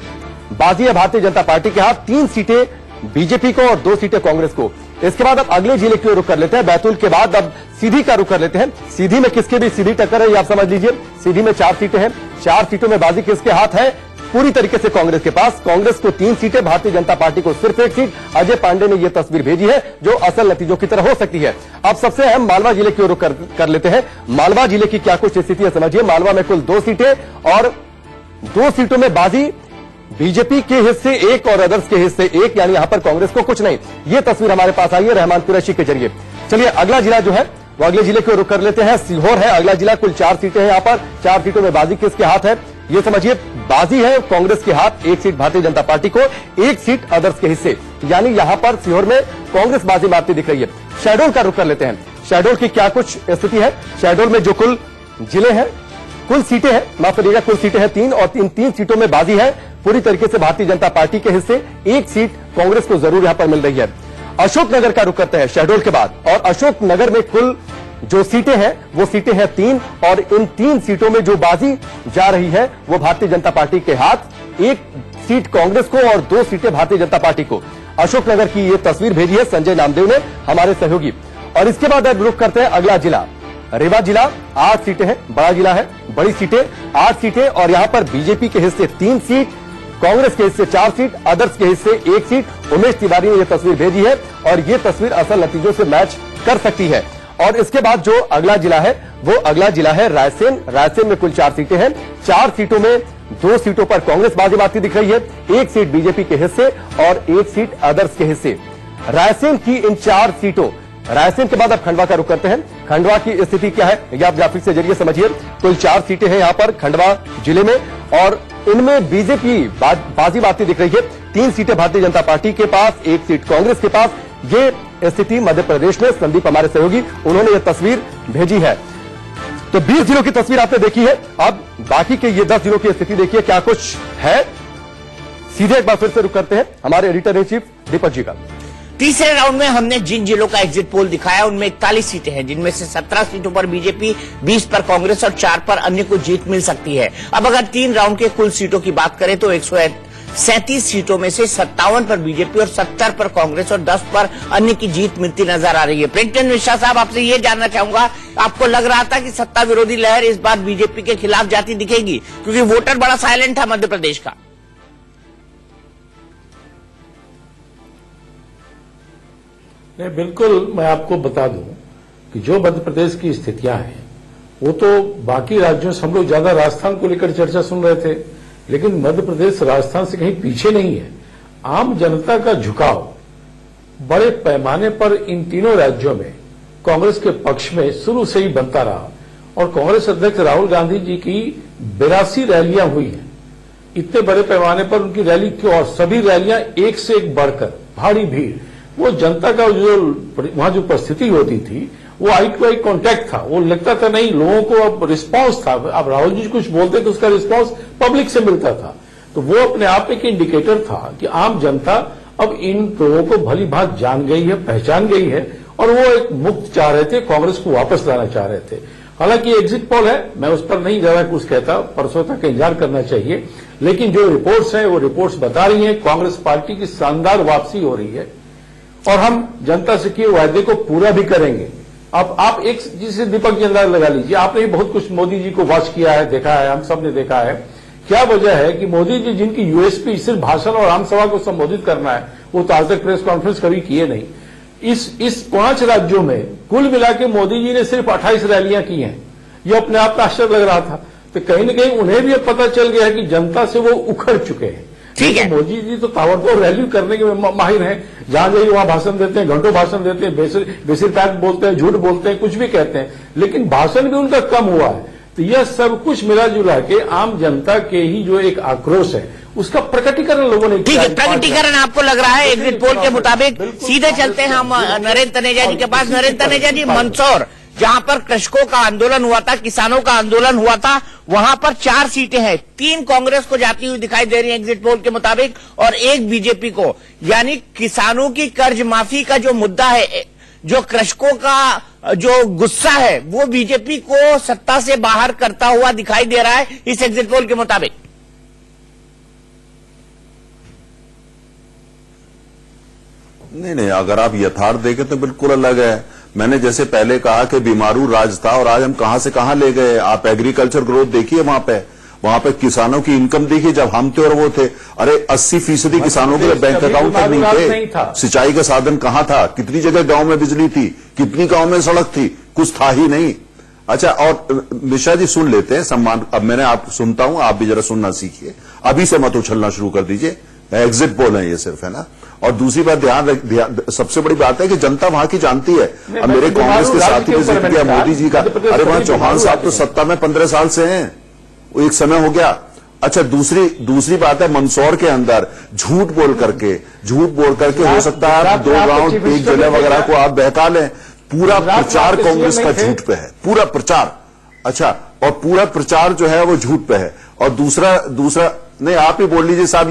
बाजी है भारतीय जनता पार्टी के हाथ, 3 सीटें बीजेपी को और 2 सीटें कांग्रेस को। इसके बाद अब अगले जिले की ओर रुख कर लेते हैं। बैतूल के बाद अब सीधी का रुख कर लेते हैं। सीधी में किसके भी सीधी टक्कर है ये आप समझ लीजिए। सीधी में 4 सीटें हैं, 4 सीटों में बाजी किसके हाथ है? पूरी तरीके से कांग्रेस के पास। कांग्रेस को 3 सीटें, भारतीय जनता पार्टी को सिर्फ 1 सीट। अजय पांडे ने यह तस्वीर भेजी है जो असल नतीजों की तरह हो सकती है। अब सबसे अहम मालवा जिले की ओर रुख कर लेते हैं। मालवा जिले की क्या कुछ स्थिति है समझिए। मालवा में कुल 2 सीटें और 2 सीटों में बाजी बीजेपी के हिस्से 1 और अदर्स के हिस्से 1, यानी यहां पर कांग्रेस को कुछ नहीं। यह तस्वीर हमारे पास आई है रहमान कुरैशी के जरिए। चलिए अगला जिला जो है वो अगले जिले की ओर रुख कर लेते हैं। सीहोर है अगला जिला, कुल 4 सीटें हैं। यहां पर 4 सीटों में बाजी किसके हाथ है ये समझिए। बाजी है कांग्रेस के हाथ, 1 सीट भारतीय जनता पार्टी को, 1 सीट अदर्स के हिस्से, यानी यहां पर सीहोर में कांग्रेस बाजी मारती दिख रही है। शहडोल का रुख कर लेते हैं। शहडोल की क्या कुछ स्थिति है। शहडोल में जो कुल जिले हैं, कुल सीटें हैं, माफ करिएगा, कुल सीटें हैं 3 और 3 सीटों में बाजी है पूरी तरीके से भारतीय जनता पार्टी के हिस्से। 1 सीट कांग्रेस को जरूर यहां पर मिल रही है। अशोकनगर का रुख करते हैं शहडोल के बाद, और अशोकनगर में कुल जो सीटें हैं वो सीटें हैं 3 और इन 3 सीटों में जो बाजी जा रही है वो भारतीय जनता पार्टी के हाथ। 1 सीट कांग्रेस को और 2 सीटें भारतीय जनता पार्टी को। अशोकनगर की ये तस्वीर भेजी है संजय नामदेव ने, हमारे सहयोगी। और इसके बाद अब रुख करते हैं अगला जिला रीवा जिला। 8 सीटें हैं, बड़ा जिला है, बड़ी सीटें 8 सीटें और यहां पर बीजेपी के हिस्से 3 सीट, कांग्रेस के हिस्से 4 सीट, अदर्स के हिस्से 1 सीट। उमेश तिवारी ने यह तस्वीर भेजी है और यह तस्वीर असल नतीजों से मैच कर सकती है। और इसके बाद जो अगला जिला है वो अगला जिला है रायसेन। रायसेन में कुल 4 सीटें हैं, 4 सीटों में 2 सीटों पर कांग्रेस बाजी मारती दिख रही है, 1 सीट बीजेपी के हिस्से और 1 सीट अदर्स के हिस्से। रायसेन की इन 4 सीटों, रायसेन के बाद अब खंडवा का रुख करते हैं। खंडवा की स्थिति क्या है ये आप ग्राफिक से जरिए समझिए। कुल 4 सीटें हैं यहां पर खंडवा जिले में और इनमें बीजेपी बाजी मारती दिख रही है। 3 सीटें भारतीय जनता पार्टी के पास, 1 सीट कांग्रेस के पास। ये स्थिति मध्य प्रदेश में संदीप हमारे सहयोगी उन्होंने यह तस्वीर भेजी है। तो 20 जिलों की तस्वीर आपने देखी है। अब बाकी के ये 10 जिलों की स्थिति देखिए क्या कुछ है। सीधे एक बार फिर से रुख करते हैं हमारे editor in chief Deepak ji का। तीसरे राउंड में हमने जिन जिलों का एग्जिट पोल दिखाया उनमें 41 सीटें हैं, जिनमें से 17 सीटों पर बीजेपी, 20 पर कांग्रेस और 4 पर अन्य को जीत मिल सकती है। अब अगर 3 राउंड के कुल सीटों की बात करें तो 137 सीटों में से 57 पर बीजेपी और 70 पर कांग्रेस और 10 पर अन्य की जीत मिलती नजर आ रही है। प्रेमचंद मिश्रा साहब, आपसे ये जानना चाहूंगा, आपको लग रहा था कि सत्ता विरोधी लहर इस बार बीजेपी के खिलाफ जाती दिखेगी, क्योंकि वोटर बड़ा साइलेंट था मध्य प्रदेश का? नहीं, बिल्कुल। मैं आपको बता दूं कि जो मध्य प्रदेश की स्थितियां हैं वो तो बाकी राज्यों से हम लोग ज्यादा राजस्थान को लेकर चर्चा सुन रहे थे, लेकिन मध्य प्रदेश राजस्थान से कहीं पीछे नहीं है। आम जनता का झुकाव बड़े पैमाने पर इन तीनों राज्यों में कांग्रेस के पक्ष में शुरू से ही बनता रहा और कांग्रेस अध्यक्ष राहुल गांधी जी की 82 रैलियां हुई हैं। इतने बड़े पैमाने पर उनकी रैली क्यों, और सभी रैलियां एक से एक बढ़कर, भारी भीड़, वो जनता का जो वहां जो परिस्थिति होती थी वो आई टू आई कॉन्टैक्ट था। वो लगता था नहीं, लोगों को अब रिस्पांस था। अब राहुल जी कुछ बोलते तो उसका रिस्पांस पब्लिक से मिलता था। तो वो अपने आप एक इंडिकेटर था कि आम जनता अब इन लोगों को भली भांति जान गई है, पहचान गई है, और वो एक मुक्त चाह रहे थे, कांग्रेस को वापस लाना चाह रहे थे। हालांकि एग्जिट पोल है, मैं उस पर नहीं ज्यादा कुछ कहता, परसों तक इंतजार करना चाहिए। लेकिन जो रिपोर्ट्स हैं वो रिपोर्ट्स बता रही हैं कांग्रेस पार्टी की शानदार वापसी हो रही है और हम जनता से किए वायदे को पूरा भी करेंगे। अब आप एक जिसे दीपक जी अंदाज लगा लीजिए, आपने भी बहुत कुछ मोदी जी को वॉच किया है, देखा है, हम सब ने देखा है। क्या वजह है कि मोदी जी जिनकी यूएसपी सिर्फ भाषण और आमसभा को संबोधित करना है, वो तो आज तक प्रेस कॉन्फ्रेंस कभी किए नहीं। इस 5 राज्यों में कुल मिला के मोदी जी ने सिर्फ 28 रैलियां की हैं। ये अपने आप में आश्चर्य लग रहा था। तो कहीं न कहीं उन्हें भी अब पता चल गया है कि जनता से वो उखड़ चुके हैं। ठीक है। मोदी जी तो ताबड़तोड़ रैली करने के माहिर हैं, जहां जाइए वहां भाषण देते हैं, घंटों भाषण देते हैं, बेसिर पैक बोलते हैं, झूठ बोलते हैं, कुछ भी कहते हैं, लेकिन भाषण भी उनका कम हुआ है। तो यह सब कुछ मिला जुला के आम जनता के ही जो एक आक्रोश है उसका प्रकटीकरण लोगों ने ठीक है। प्रकटीकरण आपको लग रहा है एग्जिट पोल के मुताबिक। सीधे चलते हैं हम नरेंद्र तनेजा जी के पास। नरेंद्र तनेजा जी, मंदसौर जहां पर कृषकों का आंदोलन हुआ था, किसानों का आंदोलन हुआ था, वहां पर 4 सीटें हैं। 3 कांग्रेस को जाती हुई दिखाई दे रही है एग्जिट पोल के मुताबिक और 1 बीजेपी को। यानी किसानों की कर्ज माफी का जो मुद्दा है, जो कृषकों का जो गुस्सा है, वो बीजेपी को सत्ता से बाहर करता हुआ दिखाई दे रहा है इस एग्जिट पोल के मुताबिक। नहीं, अगर आप यथार्थ देखें तो बिल्कुल अलग है। मैंने जैसे पहले कहा कि बीमारू राज था और आज हम कहां से कहां ले गए। आप एग्रीकल्चर ग्रोथ देखिए, वहां पे किसानों की इनकम देखिए, जब हम थे और वो थे, अरे 80% किसानों के बैंक अकाउंट तक नहीं थे। सिंचाई का साधन कहां था? कितनी जगह गांव में बिजली थी, कितनी गांव में सड़क थी? कुछ था ही नहीं। अच्छा, और मिश्रा जी सुन लेते हैं, सम्मान। अब मैंने आप सुनता हूं, आप भी जरा सुनना सीखिए, अभी से मत उछलना शुरू कर दीजिए। एग्जिट पोल है ये सिर्फ, है ना। और दूसरी बात ध्यान सबसे बड़ी बात है कि जनता वहां की जानती है। अब मेरे कांग्रेस के साथी ने जिक्र किया मोदी जी का, अरे वहां चौहान साहब तो सत्ता में 15 साल से हैं, वो एक समय हो गया। अच्छा, दूसरी बात है, मंदसौर के अंदर झूठ बोल करके हो सकता है आप 2 गांव, 1 जिले वगैरह को आप बहका लें। पूरा प्रचार कांग्रेस का झूठ पे है, पूरा प्रचार। अच्छा, और पूरा प्रचार जो है वो झूठ पे है। और दूसरा नहीं, आप ही बोल लीजिए साहब,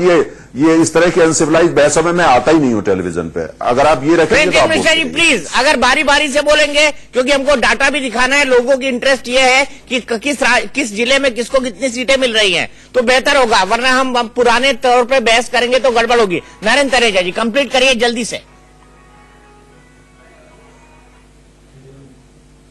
ये इस तरह के अनसिविलाइज बहसों में मैं आता ही नहीं हूं टेलीविजन पे। अगर आप ये रखेंगे तो मिश्रा जी प्लीज, अगर बारी बारी से बोलेंगे, क्योंकि हमको डाटा भी दिखाना है। लोगों की इंटरेस्ट ये है कि किस जिले में किसको कितनी सीटें मिल रही हैं, तो बेहतर होगा, वरना हम पुराने तौर पे बहस करेंगे तो गड़बड़ होगी। नरेंद्र तनेजा जी कंप्लीट करिए जल्दी से।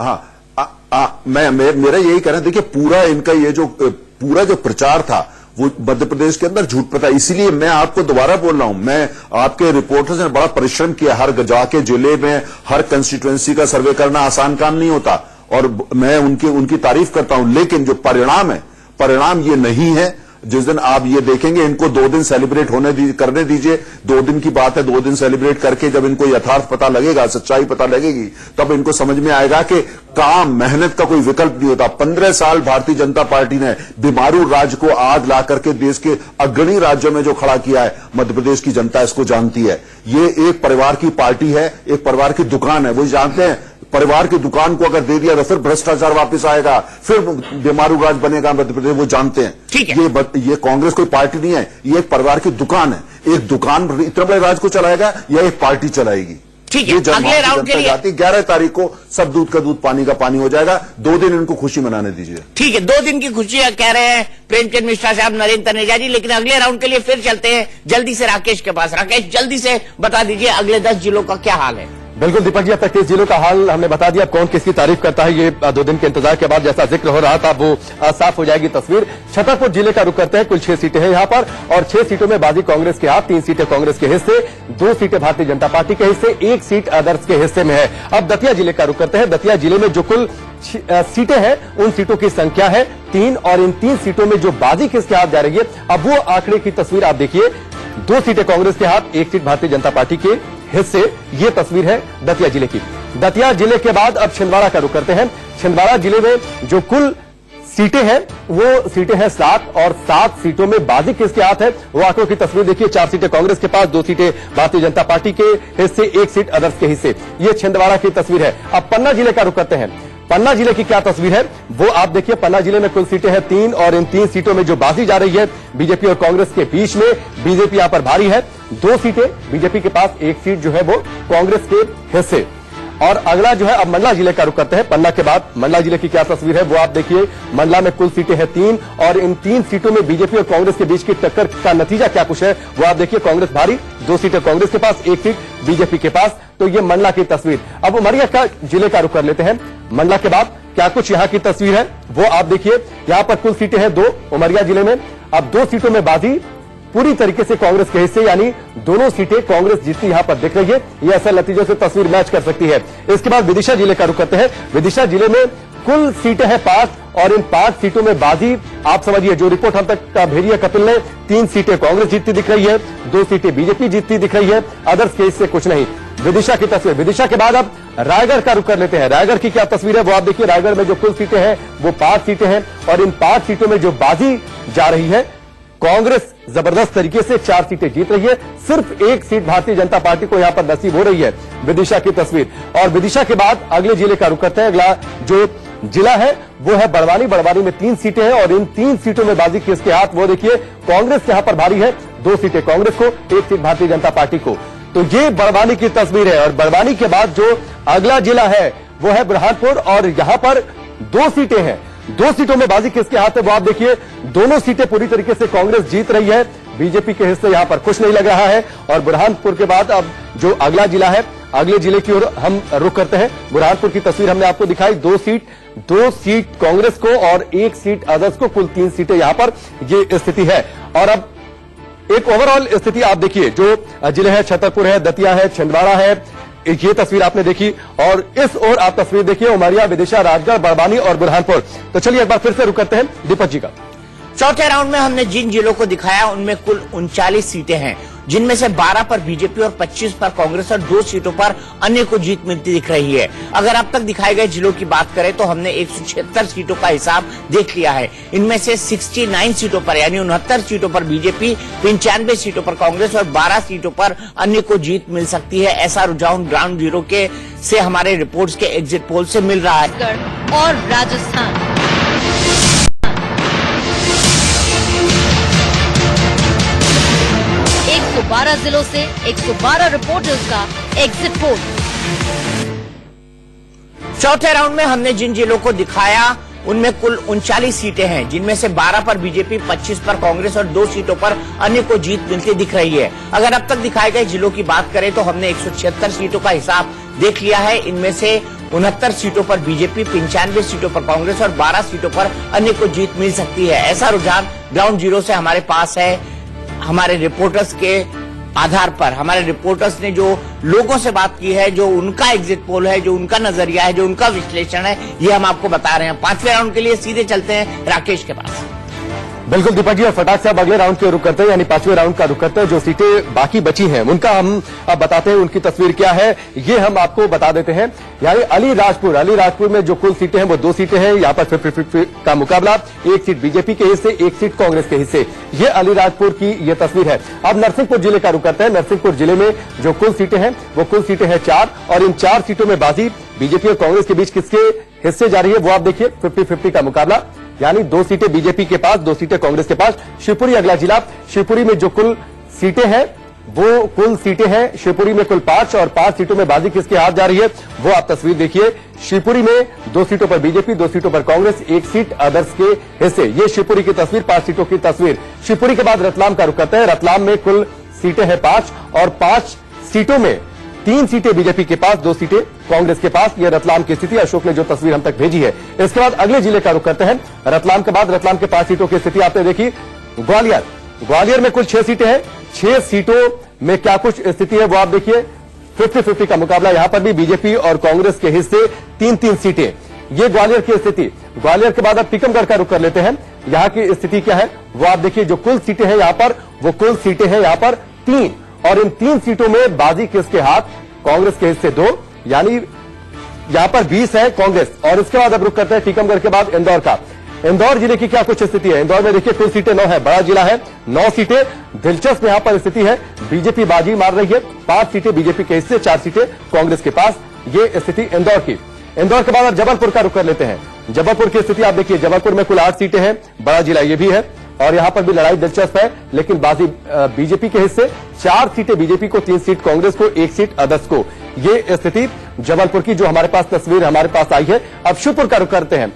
हाँ, मेरा यही कहना है, देखिए पूरा इनका ये जो पूरा जो प्रचार था वो मध्य प्रदेश के अंदर झूठ पता। इसीलिए मैं आपको दोबारा बोल रहा हूं, मैं आपके रिपोर्टर्स ने बड़ा परिश्रम किया। हर जाके जिले में हर कंस्टिट्यूएंसी का सर्वे करना आसान काम नहीं होता, और मैं उनकी तारीफ करता हूं। लेकिन जो परिणाम है, परिणाम ये नहीं है। जिस दिन आप ये देखेंगे, इनको 2 दिन सेलिब्रेट करने दीजिए। 2 दिन की बात है, 2 दिन सेलिब्रेट करके जब इनको यथार्थ पता लगेगा, सच्चाई पता लगेगी, तब इनको समझ में आएगा कि काम, मेहनत का कोई विकल्प नहीं होता। 15 साल भारतीय जनता पार्टी ने बीमारू राज्य को आज ला करके देश के अग्रणी राज्यों में जो खड़ा किया है, मध्य प्रदेश की जनता इसको जानती है। ये एक परिवार की पार्टी है, एक परिवार की दुकान है। वो जानते हैं परिवार की दुकान को अगर दे दिया तो फिर भ्रष्टाचार वापस आएगा, फिर बीमारू राज बनेगा मध्य प्रदेश। वो जानते हैं। ठीक है। ये कांग्रेस कोई पार्टी नहीं है, ये एक परिवार की दुकान है। एक दुकान इतने बड़े राज को चलाएगा या एक पार्टी चलाएगी? ठीक है, अगले राउंड के लिए 11 तारीख को सब दूध का दूध, पानी का पानी हो जाएगा। 2 दिन इनको खुशी मनाने दीजिए। ठीक है, 2 दिन की खुशी कह रहे हैं प्रेमचंद मिश्रा साहब, नरेंद्र तनेजा जी। लेकिन अगले राउंड के लिए फिर चलते हैं जल्दी से राकेश के पास। राकेश, जल्दी से बता दीजिए अगले 10 जिलों का क्या हाल है। बिल्कुल दीपक जी, अब तक 30 जिलों का हाल हमने बता दिया। कौन किसकी तारीफ करता है ये 2 दिन के इंतजार के बाद जैसा जिक्र हो रहा था वो साफ हो जाएगी तस्वीर। छतरपुर जिले का रुख करते हैं। कुल 6 सीटें हैं यहां पर और 6 सीटों में बाजी कांग्रेस के हाथ। 3 सीटें कांग्रेस के हिस्से, 2 सीटें भारतीय जनता पार्टी के हिस्से, 1 सीट अदर्स के हिस्से में है। अब दतिया जिले का रुख करते हैं। दतिया जिले में जो कुल सीटें हैं उन सीटों की संख्या है 3 और इन 3 सीटों में जो बाजी किसके हाथ जा रही है अब वो आंकड़े की तस्वीर आप देखिए। 2 सीटें कांग्रेस के हाथ, 1 सीट भारतीय जनता पार्टी के हिस्से। ये तस्वीर है दतिया जिले की। दतिया जिले के बाद अब छिंदवाड़ा का रुख करते हैं। छिंदवाड़ा जिले में जो कुल सीटें हैं वो सीटें हैं 7 और 7 सीटों में बाजी किसके हाथ है वो आंकड़ों की तस्वीर देखिए। 4 सीटें कांग्रेस के पास, 2 सीटें भारतीय जनता पार्टी के हिस्से, 1 सीट अदर्स के हिस्से। ये छिंदवाड़ा की तस्वीर है। अब पन्ना जिले का रुख करते हैं। पन्ना जिले की क्या तस्वीर है वो आप देखिए। पन्ना जिले में कुल सीटें हैं 3 और इन 3 सीटों में जो बाजी जा रही है बीजेपी और कांग्रेस के बीच में, बीजेपी यहां पर भारी है। 2 सीटें बीजेपी के पास, 1 सीट जो है वो कांग्रेस के हिस्से। और अगला जो है अब मंडला जिले का रुख करते हैं। पन्ना के बाद मंडला जिले की क्या तस्वीर है वो आप देखिए। मंडला में कुल सीटें हैं 3 और इन 3 सीटों में बीजेपी और कांग्रेस के बीच की टक्कर का नतीजा क्या कुछ है वो आप देखिए। कांग्रेस भारी, 2 सीटें कांग्रेस के पास, 1 सीट बीजेपी के पास। तो ये मंडला की तस्वीर। अब उमरिया का जिले का रुख कर लेते हैं। मंडला के बाद क्या कुछ यहां की तस्वीर है वो आप देखिए। यहां पर कुल सीटें हैं 2 उमरिया जिले में। अब 2 सीटों में बाजी पूरी तरीके से कांग्रेस के हिस्से, यानी दोनों सीटें कांग्रेस जीतती यहां पर दिख रही है। ये ऐसे नतीजों से तस्वीर मैच कर सकती है। इसके बाद विदिशा जिले का रुख करते हैं। विदिशा जिले में कुल सीटें हैं 5 और इन 5 सीटों में बाजी आप समझिए। जो रिपोर्ट हम तक का भेजिए कपिल ने, 3 सीटें कांग्रेस जीतती दिख रही है, 2 सीटें बीजेपी जीतती दिख रही है, अदर्स के हिस्से कुछ नहीं। विदिशा की तस्वीर। विदिशा के बाद अब रायगढ़ का रुख कर लेते हैं। रायगढ़ की क्या तस्वीर है वो आप देखिए। रायगढ़ में जो कुल सीटें हैं वो 5 सीटें हैं और इन 5 सीटों में जो बाजी जा रही है कांग्रेस जबरदस्त तरीके से 4 सीटें जीत रही है। सिर्फ 1 सीट भारतीय जनता पार्टी को यहां पर नसीब हो रही है। विदिशा की तस्वीर। और विदिशा के बाद अगले जिले का रुख करते हैं। अगला जो जिला है वो है बड़वानी। बड़वानी में 3 सीटें हैं और इन 3 सीटों में बाजी किसके हाथ वो देखिए। कांग्रेस यहां पर भारी है, 2 सीटें कांग्रेस को, 1 सीट भारतीय जनता पार्टी को। तो ये बड़वानी की तस्वीर है। और बड़वानी के बाद जो अगला जिला है वो है बुरहानपुर और यहां पर 2 सीटें हैं। 2 सीटों में बाजी किसके हाथ है वो आप देखिए। दोनों सीटें पूरी तरीके से कांग्रेस जीत रही है, बीजेपी के हिस्से यहां पर कुछ नहीं लग रहा है। और बुरहानपुर के बाद अब जो अगला जिला है, अगले जिले की ओर हम रुख करते हैं। बुरहानपुर की तस्वीर हमने आपको दिखाई। 2 सीट कांग्रेस को और 1 सीट अदर्स को, कुल 3 सीटें यहां पर ये स्थिति है। और अब एक ओवरऑल स्थिति आप देखिए। जो जिले हैं छतरपुर है, दतिया है, छिंदवाड़ा है, ये तस्वीर आपने देखी। और इस ओर आप तस्वीर देखिए उमरिया, विदिशा, राजगढ़, बड़वानी और बुरहानपुर। तो चलिए एक बार फिर से रुक करते हैं दीपक जी का। चौथे राउंड में हमने जिन जिलों को दिखाया उनमें कुल 39 सीटें हैं, जिनमें से 12 पर बीजेपी और 25 पर कांग्रेस और 2 सीटों पर अन्य को जीत मिलती दिख रही है। अगर अब तक दिखाए गए जिलों की बात करें तो हमने 176 सीटों का हिसाब देख लिया है। इनमें से 69 सीटों पर यानी 69 सीटों पर बीजेपी, 95 सीटों पर कांग्रेस और 12 सीटों पर अन्य को जीत मिल सकती है। ऐसा रुझान ग्राउंड जीरो के से हमारे रिपोर्ट्स के एग्जिट पोल से मिल रहा है। और राजस्थान 112 जिलों से 112 रिपोर्टर्स का एग्जिट पोल। चौथे राउंड में हमने जिन जिलों को दिखाया उनमें कुल 39 सीटें हैं, जिनमें से 12 पर बीजेपी, 25 पर कांग्रेस और 2 सीटों पर अन्य को जीत मिलती दिख रही है। अगर अब तक दिखाए गए जिलों की बात करें तो हमने 176 सीटों का हिसाब देख लिया है। इनमें से 69 सीटों पर बीजेपी, 95 सीटों पर कांग्रेस और 12 सीटों पर अन्य को जीत मिल सकती है। ऐसा रुझान ग्राउंड जीरो से हमारे पास है। हमारे रिपोर्टर्स के आधार पर हमारे रिपोर्टर्स ने जो लोगों से बात की है, जो उनका एग्जिट पोल है, जो उनका नजरिया है, जो उनका विश्लेषण है, ये हम आपको बता रहे हैं। 5वें राउंड के लिए सीधे चलते हैं राकेश के पास। बिल्कुल दीपक जी, और फटाक से अब अगले राउंड की रुख करते हैं, यानी 5वें राउंड का रुख करते हैं। जो सीटें बाकी बची हैं उनका हम अब बताते हैं, उनकी तस्वीर क्या है ये हम आपको बता देते हैं। यानी अलीराजपुर में जो कुल सीटें हैं वो 2 सीटें हैं। यहाँ पर 50-50 का मुकाबला, 1 सीट बीजेपी के हिस्से, 1 सीट कांग्रेस के हिस्से। ये अलीराजपुर की ये तस्वीर है। अब नरसिंहपुर जिले का रुख करते हैं। नरसिंहपुर जिले में जो कुल सीटें हैं वो कुल सीटें हैं 4 और इन 4 सीटों में बाजी बीजेपी और कांग्रेस के बीच किसके हिस्से जा रही है वो आप देखिए। 50-50 का मुकाबला, यानी 2 सीटें बीजेपी के पास, 2 सीटें कांग्रेस के पास। शिवपुरी अगला जिला। शिवपुरी में जो कुल सीटें हैं वो कुल सीटें हैं शिवपुरी में कुल 5 और 5 सीटों में बाजी किसके हाथ जा रही है वो आप तस्वीर देखिए। शिवपुरी में 2 सीटों पर बीजेपी, 2 सीटों पर कांग्रेस, 1 सीट अदर्स के हिस्से। ये शिवपुरी की तस्वीर, 5 सीटों की तस्वीर। शिवपुरी के बाद रतलाम का रुख करते हैं। रतलाम में कुल सीटें हैं 5 और 5 सीटों में 3 सीटें बीजेपी के पास, 2 सीटें कांग्रेस के पास। यह रतलाम की स्थिति, अशोक ने जो तस्वीर हम तक भेजी है। इसके बाद अगले जिले का रुख करते हैं। रतलाम के बाद रतलाम के 5 सीटों की स्थिति आपने देखी। ग्वालियर में कुल 6 सीटें हैं। 6 सीटों में क्या कुछ स्थिति है वो आप देखिए। 50-50 का मुकाबला, यहां पर भी बीजेपी और कांग्रेस के हिस्से 3-3 सीटें। ये ग्वालियर की स्थिति। ग्वालियर के बाद अब टीकमगढ़ का रुख कर लेते हैं। यहां की स्थिति क्या है वो आप देखिए। जो कुल सीटें हैं यहां पर, वो कुल सीटें हैं यहां पर 3, और इन 3 सीटों में बाजी किसके हाथ? कांग्रेस के हिस्से 2, यानी यहां पर 20 है कांग्रेस। और इसके बाद अब रुख करते हैं टीकमगढ़ के बाद इंदौर का। इंदौर जिले की क्या कुछ स्थिति है? इंदौर में देखिए कुल सीटें 9 है, बड़ा जिला है, 9 सीटें। दिलचस्प यहां पर स्थिति है, बीजेपी बाजी मार रही है। 5 सीटें बीजेपी के हिस्से, 4 सीटें कांग्रेस के पास। ये स्थिति इंदौर की। इंदौर के बाद अब जबलपुर का रुख कर लेते हैं। जबलपुर की स्थिति आप देखिए। जबलपुर में कुल 8 सीटें हैं, बड़ा जिला ये भी है, और यहां पर भी लड़ाई दिलचस्प है, लेकिन बाजी बीजेपी के हिस्से। 4 सीटें बीजेपी को, 3 सीट कांग्रेस को, 1 सीट अदर्स को। ये स्थिति जबलपुर की, जो हमारे पास तस्वीर हमारे पास आई है। अब शिवपुर का रुख करते हैं।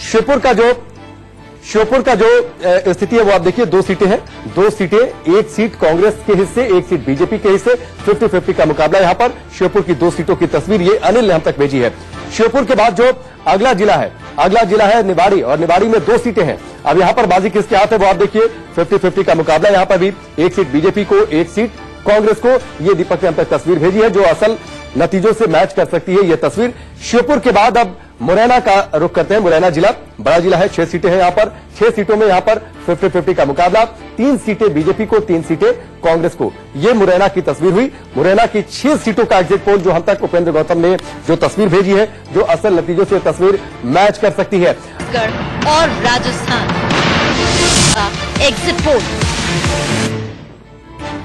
शिवपुर का जो स्थिति है वो आप देखिए। 2 सीटें हैं, 2 सीटें, 1 सीट कांग्रेस के हिस्से, 1 सीट बीजेपी के हिस्से। 50-50 का मुकाबला यहां पर। शिवपुर की 2 सीटों की तस्वीर ये अनिल ने हम तक भेजी है। शिवपुर के बाद जो अगला जिला है निवाड़ी, और निवाड़ी में 2 सीटें हैं। अब यहां पर बाजी किसके हाथ है वो आप देखिए। 50-50 का मुकाबला यहां पर भी। 1 सीट बीजेपी को, 1 सीट कांग्रेस को। ये दीपक ने हम तक तस्वीर भेजी है, जो असल नतीजों से मैच कर सकती है ये तस्वीर। शिवपुर के बाद अब मुरैना का रुख करते हैं। मुरैना जिला बड़ा जिला है, 6 सीटें हैं यहां पर। 6 सीटों में यहां पर 50-50 का मुकाबला। 3 सीटें बीजेपी को, 3 सीटें कांग्रेस को। ये मुरैना की तस्वीर हुई। मुरैना की 6 सीटों का एग्जिट पोल जो हम तक उपेंद्र गौतम ने जो तस्वीर भेजी है, जो असल नतीजों से तस्वीर मैच कर सकती है। और राजस्थान का एग्जिट पोल।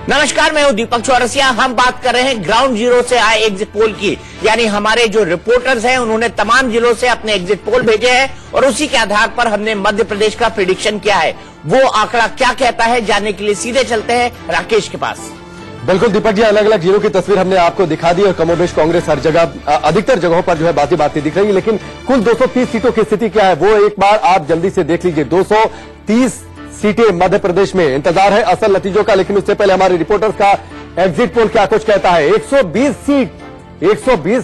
नमस्कार, मैं हूं दीपक चौरसिया। हम बात कर रहे हैं ग्राउंड जीरो से आए एग्जिट पोल की, यानी हमारे जो रिपोर्टर्स हैं उन्होंने तमाम जिलों से अपने एग्जिट पोल भेजे हैं, और उसी के आधार पर हमने मध्य प्रदेश का प्रेडिक्शन किया है। वो आंकड़ा क्या कहता है जानने के लिए सीधे चलते हैं राकेश के पास। बिल्कुल दीपक जी, अलग अलग जिलों की तस्वीर हमने आपको दिखा दी, और कमोबेश कांग्रेस हर जगह, अधिकतर जगहों पर जो है बाती दिख रही है। लेकिन कुल 230 सीटों की स्थिति क्या है वो एक बार आप जल्दी से देख लीजिए। 230 सीटें मध्य प्रदेश में। इंतजार है असल नतीजों का, लेकिन उससे पहले हमारे रिपोर्टर्स का एग्जिट पोल क्या कुछ कहता है। 120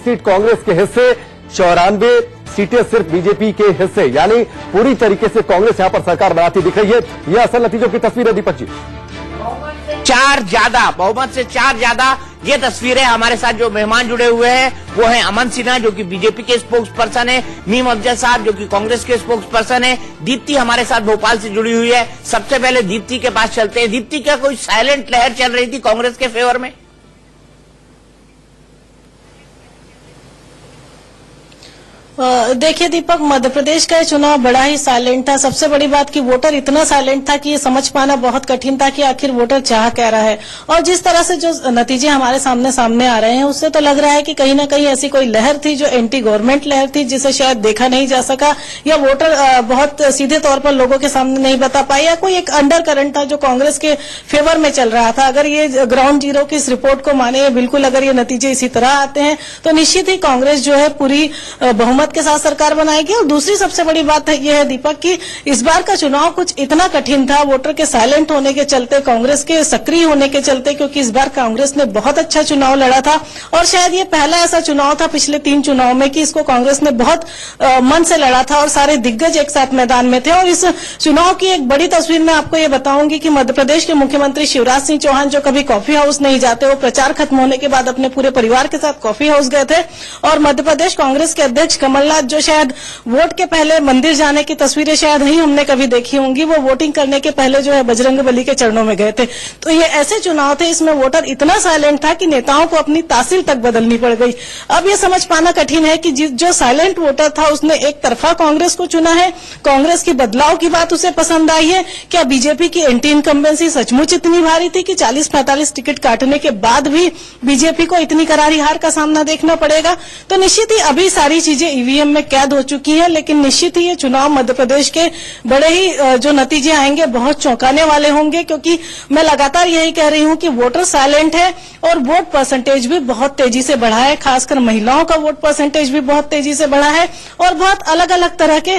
सीट कांग्रेस के हिस्से, 94 सीटें सिर्फ बीजेपी के हिस्से, यानी पूरी तरीके से कांग्रेस यहां पर सरकार बनाती दिख रही है। यह असल नतीजों की तस्वीर है दीपक जी। 4 ज्यादा, बहुमत से 4 ज्यादा। ये तस्वीरें हमारे साथ जो मेहमान जुड़े हुए हैं वो हैं अमन सिन्हा, जो कि बीजेपी के स्पोक्स पर्सन है, मीम अफजल साहब जो कि कांग्रेस के स्पोक्स पर्सन है, दीप्ति हमारे साथ भोपाल से जुड़ी हुई है। सबसे पहले दीप्ति के पास चलते हैं। दीप्ति, क्या कोई साइलेंट लहर चल रही थी कांग्रेस के फेवर में? देखिए दीपक, मध्य प्रदेश का ये चुनाव बड़ा ही साइलेंट था। सबसे बड़ी बात कि वोटर इतना साइलेंट था कि ये समझ पाना बहुत कठिन था कि आखिर वोटर चाह क्या रहा है। और जिस तरह से जो नतीजे हमारे सामने आ रहे हैं, उससे तो लग रहा है कि कहीं ना कहीं ऐसी कोई लहर थी जो एंटी गवर्नमेंट लहर थी, जिसे शायद देखा नहीं जा सका, या वोटर बहुत सीधे तौर पर लोगों के सामने नहीं बता पाए, या कोई एक अंडर करंट था जो कांग्रेस के फेवर में चल रहा था। अगर ये ग्राउंड जीरो की इस रिपोर्ट को माने, बिल्कुल अगर ये नतीजे इसी तरह आते हैं तो निश्चित ही कांग्रेस जो है पूरी बहुमत के साथ सरकार बनाएगी। और दूसरी सबसे बड़ी बात यह है दीपक कि इस बार का चुनाव कुछ इतना कठिन था, वोटर के साइलेंट होने के चलते, कांग्रेस के सक्रिय होने के चलते, क्योंकि इस बार कांग्रेस ने बहुत अच्छा चुनाव लड़ा था, और शायद ये पहला ऐसा चुनाव था पिछले 3 चुनाव में कि इसको कांग्रेस ने बहुत मन से लड़ा था, और सारे दिग्गज एक साथ मैदान में थे। और इस चुनाव की एक बड़ी तस्वीर मैं आपको ये बताऊंगी कि मध्य प्रदेश के मुख्यमंत्री शिवराज सिंह चौहान, जो कभी कॉफी हाउस नहीं जाते, वो प्रचार खत्म होने के बाद अपने पूरे परिवार के साथ कॉफी हाउस गए थे। और मध्य प्रदेश कांग्रेस के अध्यक्ष कमलनाथ, जो शायद वोट के पहले मंदिर जाने की तस्वीरें शायद नहीं हमने कभी देखी होंगी, वो वोटिंग करने के पहले जो है बजरंगबली के चरणों में गए थे। तो ये ऐसे चुनाव थे, इसमें वोटर इतना साइलेंट था कि नेताओं को अपनी तासील तक बदलनी पड़ गई। अब ये समझ पाना कठिन है कि जो साइलेंट वोटर था उसने एक तरफा कांग्रेस को चुना है, कांग्रेस की बदलाव की बात उसे पसंद आई है। क्या बीजेपी की एंटी इनकम्बेंसी सचमुच इतनी भारी थी कि 40-45 टिकट काटने के बाद भी बीजेपी को इतनी करारी हार का सामना देखना पड़ेगा? तो निश्चित ही अभी सारी चीजें ईवीएम में कैद हो चुकी हैं, लेकिन निश्चित ही ये चुनाव मध्य प्रदेश के बड़े ही जो नतीजे आएंगे बहुत चौंकाने वाले होंगे, क्योंकि मैं लगातार यही कह रही हूं कि वोटर साइलेंट है और वोट परसेंटेज भी बहुत तेजी से बढ़ा है। खासकर महिलाओं का वोट परसेंटेज भी बहुत तेजी से बढ़ा है और बहुत अलग अलग तरह के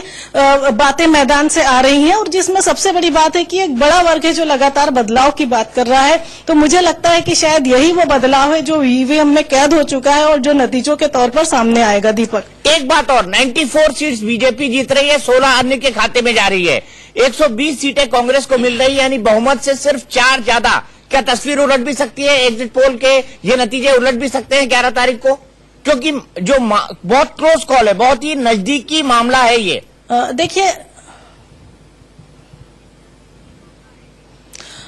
बातें मैदान से आ रही हैं, और जिसमें सबसे बड़ी बात है कि एक बड़ा वर्ग है जो लगातार बदलाव की बात कर रहा है। तो मुझे लगता है कि शायद यही वो बदलाव है जो ईवीएम में कैद हो चुका है और जो नतीजों के तौर पर सामने आएगा। दीपक, एक बात और, 94 सीट्स बीजेपी जीत रही है, 16 अन्य के खाते में जा रही है, 120 सीटें कांग्रेस को मिल रही है, यानी बहुमत से सिर्फ 4 ज्यादा। क्या तस्वीर उलट भी सकती है? एग्जिट पोल के ये नतीजे उलट भी सकते हैं 11 तारीख को, क्योंकि जो बहुत क्लोज कॉल है, बहुत ही नजदीकी मामला है ये।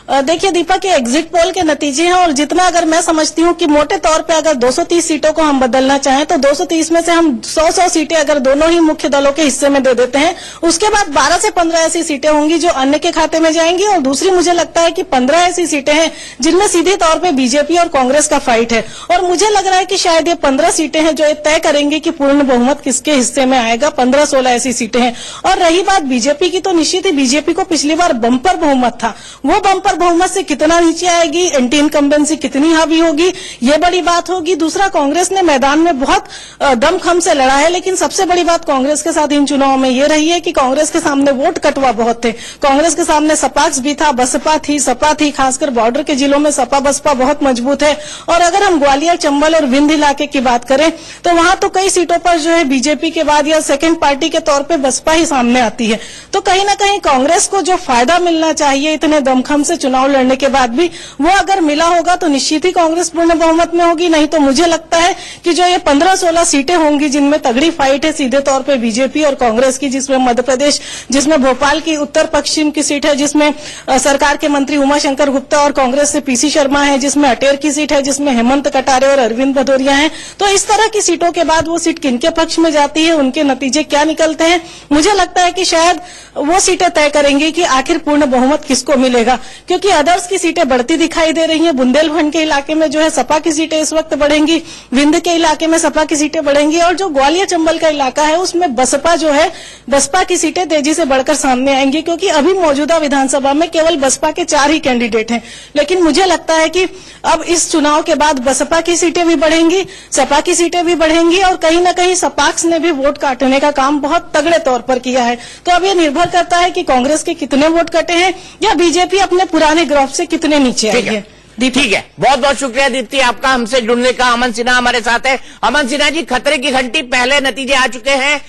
देखिए दीपक, ये एग्जिट पोल के नतीजे हैं और जितना अगर मैं समझती हूँ कि मोटे तौर पे अगर 230 सीटों को हम बदलना चाहें तो 230 में से हम 100 सीटें अगर दोनों ही मुख्य दलों के हिस्से में दे देते हैं, उसके बाद 12 से 15 ऐसी सीटें होंगी जो अन्य के खाते में जाएंगी, और दूसरी मुझे लगता है कि 15 ऐसी सीटें हैं जिनमें सीधे तौर पर बीजेपी और कांग्रेस का फाइट है। और मुझे लग रहा है कि शायद ये 15 सीटें हैं जो ये तय करेंगी कि पूर्ण बहुमत किसके हिस्से में आएगा। 15-16 ऐसी सीटें हैं। और रही बात बीजेपी की, तो निश्चित ही बीजेपी को पिछली बार बम्पर बहुमत था, वो बम्पर बहुमत से कितना नीचे आएगी, एंटी इनकम्बेंसी कितनी हावी होगी, ये बड़ी बात होगी। दूसरा, कांग्रेस ने मैदान में बहुत दमखम से लड़ा है, लेकिन सबसे बड़ी बात कांग्रेस के साथ इन चुनाव में ये रही है कि कांग्रेस के सामने वोट कटवा बहुत थे। कांग्रेस के सामने सपाक्स भी था, बसपा थी, सपा थी, खासकर बॉर्डर के जिलों में सपा बसपा बहुत मजबूत है। और अगर हम ग्वालियर, चंबल और विंध्य इलाके की बात करें तो वहां तो कई सीटों पर जो है बीजेपी के बाद या सेकेंड पार्टी के तौर पर बसपा ही सामने आती है। तो कहीं ना कहीं कांग्रेस को जो फायदा मिलना चाहिए इतने दमखम से चुनाव लड़ने के बाद भी, वो अगर मिला होगा तो निश्चित ही कांग्रेस पूर्ण बहुमत में होगी। नहीं तो मुझे लगता है कि जो ये 15-16 सीटें होंगी जिनमें तगड़ी फाइट है सीधे तौर पे बीजेपी और कांग्रेस की, जिसमें मध्य प्रदेश, जिसमें भोपाल की उत्तर पश्चिम की सीट है, जिसमें सरकार के मंत्री उमाशंकर गुप्ता और कांग्रेस से पीसी शर्मा है, जिसमें अटेर की सीट है, जिसमें हेमंत कटारे और अरविंद भदौरिया हैं। तो इस तरह की सीटों के बाद वो सीट किनके पक्ष में जाती है, उनके नतीजे क्या निकलते हैं, मुझे लगता है कि शायद वो सीटें तय करेंगी कि आखिर पूर्ण बहुमत किसको मिलेगा। क्योंकि अदर्स की सीटें बढ़ती दिखाई दे रही हैं। बुंदेलखंड के इलाके में जो है सपा की सीटें इस वक्त बढ़ेंगी, विंध्य के इलाके में सपा की सीटें बढ़ेंगी, और जो ग्वालियर चंबल का इलाका है उसमें बसपा जो है, बसपा की सीटें तेजी से बढ़कर सामने आएंगी, क्योंकि अभी मौजूदा विधानसभा में केवल बसपा के 4 ही कैंडिडेट हैं। लेकिन मुझे लगता है कि अब इस चुनाव के बाद बसपा की सीटें भी बढ़ेंगी, सपा की सीटें भी बढ़ेंगी, और कहीं न कहीं सपाक्स ने भी वोट काटने का काम बहुत तगड़े तौर पर किया है। तो अब ये निर्भर करता है कि कांग्रेस के कितने वोट कटे हैं या बीजेपी अपने पुराने ग्राफ से कितने नीचे आई है। ठीक है, बहुत बहुत शुक्रिया दीप्ति आपका हमसे जुड़ने का। अमन सिन्हा हमारे साथ है। अमन सिन्हा जी, खतरे की घंटी, पहले नतीजे आ चुके हैं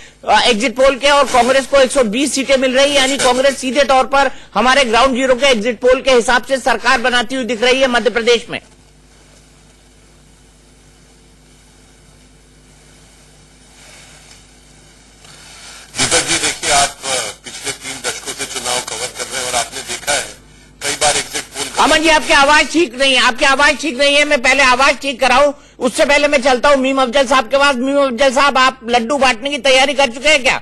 एग्जिट पोल के और कांग्रेस को 120 सीटें मिल रही है, यानी कांग्रेस सीधे तौर पर हमारे ग्राउंड जीरो के एग्जिट पोल के हिसाब से सरकार बनाती हुई दिख रही है मध्य प्रदेश में। दीपक जी, देखिए, आप पिछले 3 दशकों से चुनाव कवर कर रहे हैं और आपने देखा है कई बार एग्जिट पोल। अमन जी, आपकी आवाज ठीक नहीं है, आपकी आवाज ठीक नहीं है। मैं पहले आवाज ठीक कराऊं, उससे पहले मैं चलता हूं मीम अफजल साहब के पास। मीम अफजल साहब, आप लड्डू बांटने की तैयारी कर चुके हैं क्या?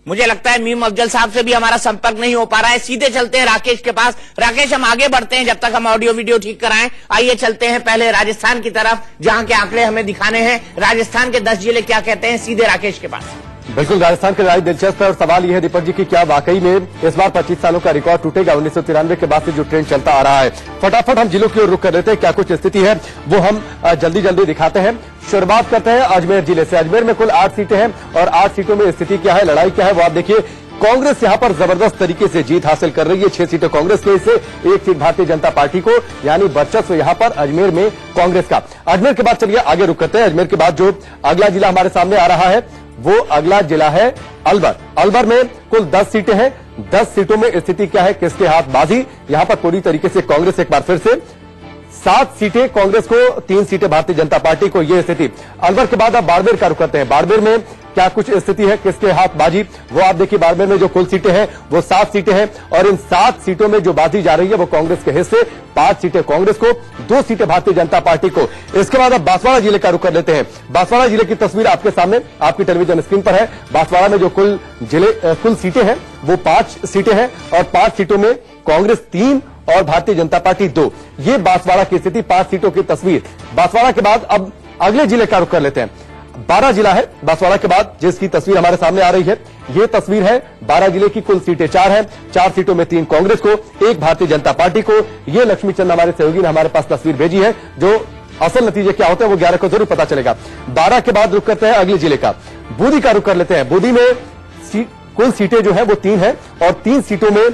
मुझे लगता है मीम अफजल साहब से भी हमारा संपर्क नहीं हो पा रहा है। सीधे चलते हैं राकेश के पास। राकेश, हम आगे बढ़ते हैं जब तक हम ऑडियो वीडियो ठीक कराएं। आइए चलते हैं पहले राजस्थान की तरफ, जहां के आंकड़े हमें दिखाने हैं। राजस्थान के 10 जिले क्या कहते हैं, सीधे राकेश के पास। बिल्कुल, राजस्थान के लड़ाई दिलचस्प है और सवाल यह है दीपक जी कि क्या वाकई में इस बार 25 सालों का रिकॉर्ड टूटेगा? 1993 के बाद से जो ट्रेंड चलता आ रहा है। फटाफट हम जिलों की ओर रुख कर लेते हैं, क्या कुछ स्थिति है वो हम जल्दी जल्दी दिखाते हैं। शुरुआत करते हैं अजमेर जिले से। अजमेर में कुल 8 सीटें हैं और 8 सीटों में स्थिति क्या है, लड़ाई क्या है, वो आप देखिए। कांग्रेस यहां पर जबरदस्त तरीके से जीत हासिल कर रही है। 6 सीटें कांग्रेस के हिस्से, 1 सीट भारतीय जनता पार्टी को, यानी वर्चस्व यहां पर अजमेर में कांग्रेस का। अजमेर के बाद चलिए आगे रुक करते हैं। अजमेर के बाद जो अगला जिला हमारे सामने आ रहा है वो अगला जिला है अलवर। अलवर में कुल 10 सीटें हैं। 10 सीटों में स्थिति क्या है, किसके हाथ बाजी? यहां पर पूरी तरीके से कांग्रेस एक बार फिर से, 7 सीटें कांग्रेस को, 3 सीटें भारतीय जनता पार्टी को, यह स्थिति। अलवर के बाद आप बाड़मेर का रुख करते हैं। बाड़मेर में क्या कुछ स्थिति है, किसके हाथ बाजी, वो आप देखिए। बाड़मेर में जो कुल सीटें हैं वो 7 सीटें हैं और इन 7 सीटों में जो बाजी जा रही है वो कांग्रेस के हिस्से। 5 सीटें कांग्रेस को, 2 सीटें भारतीय जनता पार्टी को। इसके बाद अब बांसवाड़ा जिले का रुख कर लेते हैं। बांसवाड़ा जिले की तस्वीर आपके सामने, आपकी टेलीविजन स्क्रीन पर है। बांसवाड़ा में जो कुल सीटें हैं वो 5 सीटें हैं और 5 सीटों में कांग्रेस 3 और भारतीय जनता पार्टी 2। ये बांसवाड़ा की स्थिति, 5 सीटों की तस्वीर। बांसवाड़ा के बाद अब अगले जिले का रुख कर लेते हैं। 12 जिला है बांसवाड़ा के बाद जिसकी तस्वीर हमारे सामने आ रही है। ये तस्वीर है 12 जिले की। कुल सीटें 4 हैं। 4 सीटों में 3 कांग्रेस को, 1 भारतीय जनता पार्टी को। ये लक्ष्मी चंद हमारे सहयोगी ने हमारे पास तस्वीर भेजी है। जो असल नतीजे क्या होते हैं वो 11 को जरूर पता चलेगा। 12 के बाद रुख करते हैं अगले जिले का, बूंदी का रुख कर लेते हैं। बूंदी में कुल सीटें जो है वो 3 है और 3 सीटों में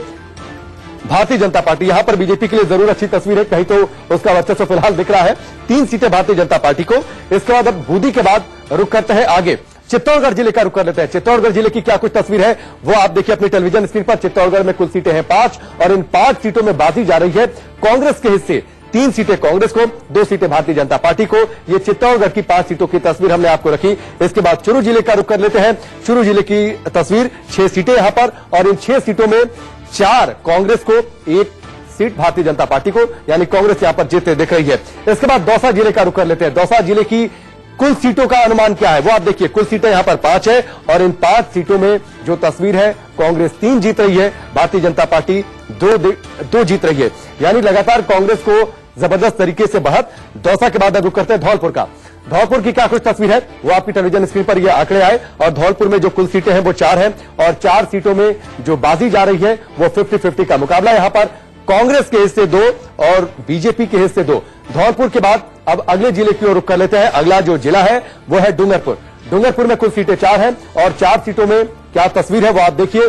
भारतीय जनता पार्टी। यहां पर बीजेपी के लिए जरूर अच्छी तस्वीर है, कहीं तो उसका वर्चस्व फिलहाल दिख रहा है। 3 सीटें भारतीय जनता पार्टी को। इसके बाद अब बूंदी के बाद रुख करते हैं आगे, चित्तौड़गढ़ जिले का रुख कर लेते हैं। चित्तौड़गढ़ जिले की क्या कुछ तस्वीर है वो आप देखिए अपनी टेलीविजन स्क्रीन पर। चित्तौड़गढ़ में कुल सीटें हैं 5 और इन 5 सीटों में बाजी जा रही है कांग्रेस के हिस्से। 3 सीटें कांग्रेस को, 2 सीटें भारतीय जनता पार्टी को। ये चित्तौड़गढ़ की 5 सीटों की तस्वीर हमने आपको रखी। इसके बाद चुरू जिले का रुख कर लेते हैं। चुरू जिले की तस्वीर, 6 सीटें यहां पर और इन 6 सीटों में 4 कांग्रेस को, 1 सीट भारतीय जनता पार्टी को, यानी कांग्रेस यहां पर जीतते दिख रही है। इसके बाद दौसा जिले का रुख कर लेते हैं। दौसा जिले की कुल सीटों का अनुमान क्या है वो आप देखिए। कुल सीटें यहां पर 5 है और इन 5 सीटों में जो तस्वीर है कांग्रेस 3 जीत रही है, भारतीय जनता पार्टी 2 जीत रही है। यानी लगातार कांग्रेस को जबरदस्त तरीके से बढ़त। दौसा के बाद रुख करते हैं धौलपुर का। धौलपुर की क्या कुछ तस्वीर है वो आपकी टेलीविजन स्क्रीन पर ये आंकड़े आए और धौलपुर में जो कुल सीटें हैं वो 4 हैं और 4 सीटों में जो बाजी जा रही है वो 50-50 का मुकाबला। यहां पर कांग्रेस के हिस्से 2 और बीजेपी के हिस्से 2। धौलपुर के बाद अब अगले जिले की ओर रुख कर लेते हैं। अगला जो जिला है वो है डूंगरपुर। डूंगरपुर में कुल सीटें 4 हैं और 4 सीटों में क्या तस्वीर है वो आप देखिए।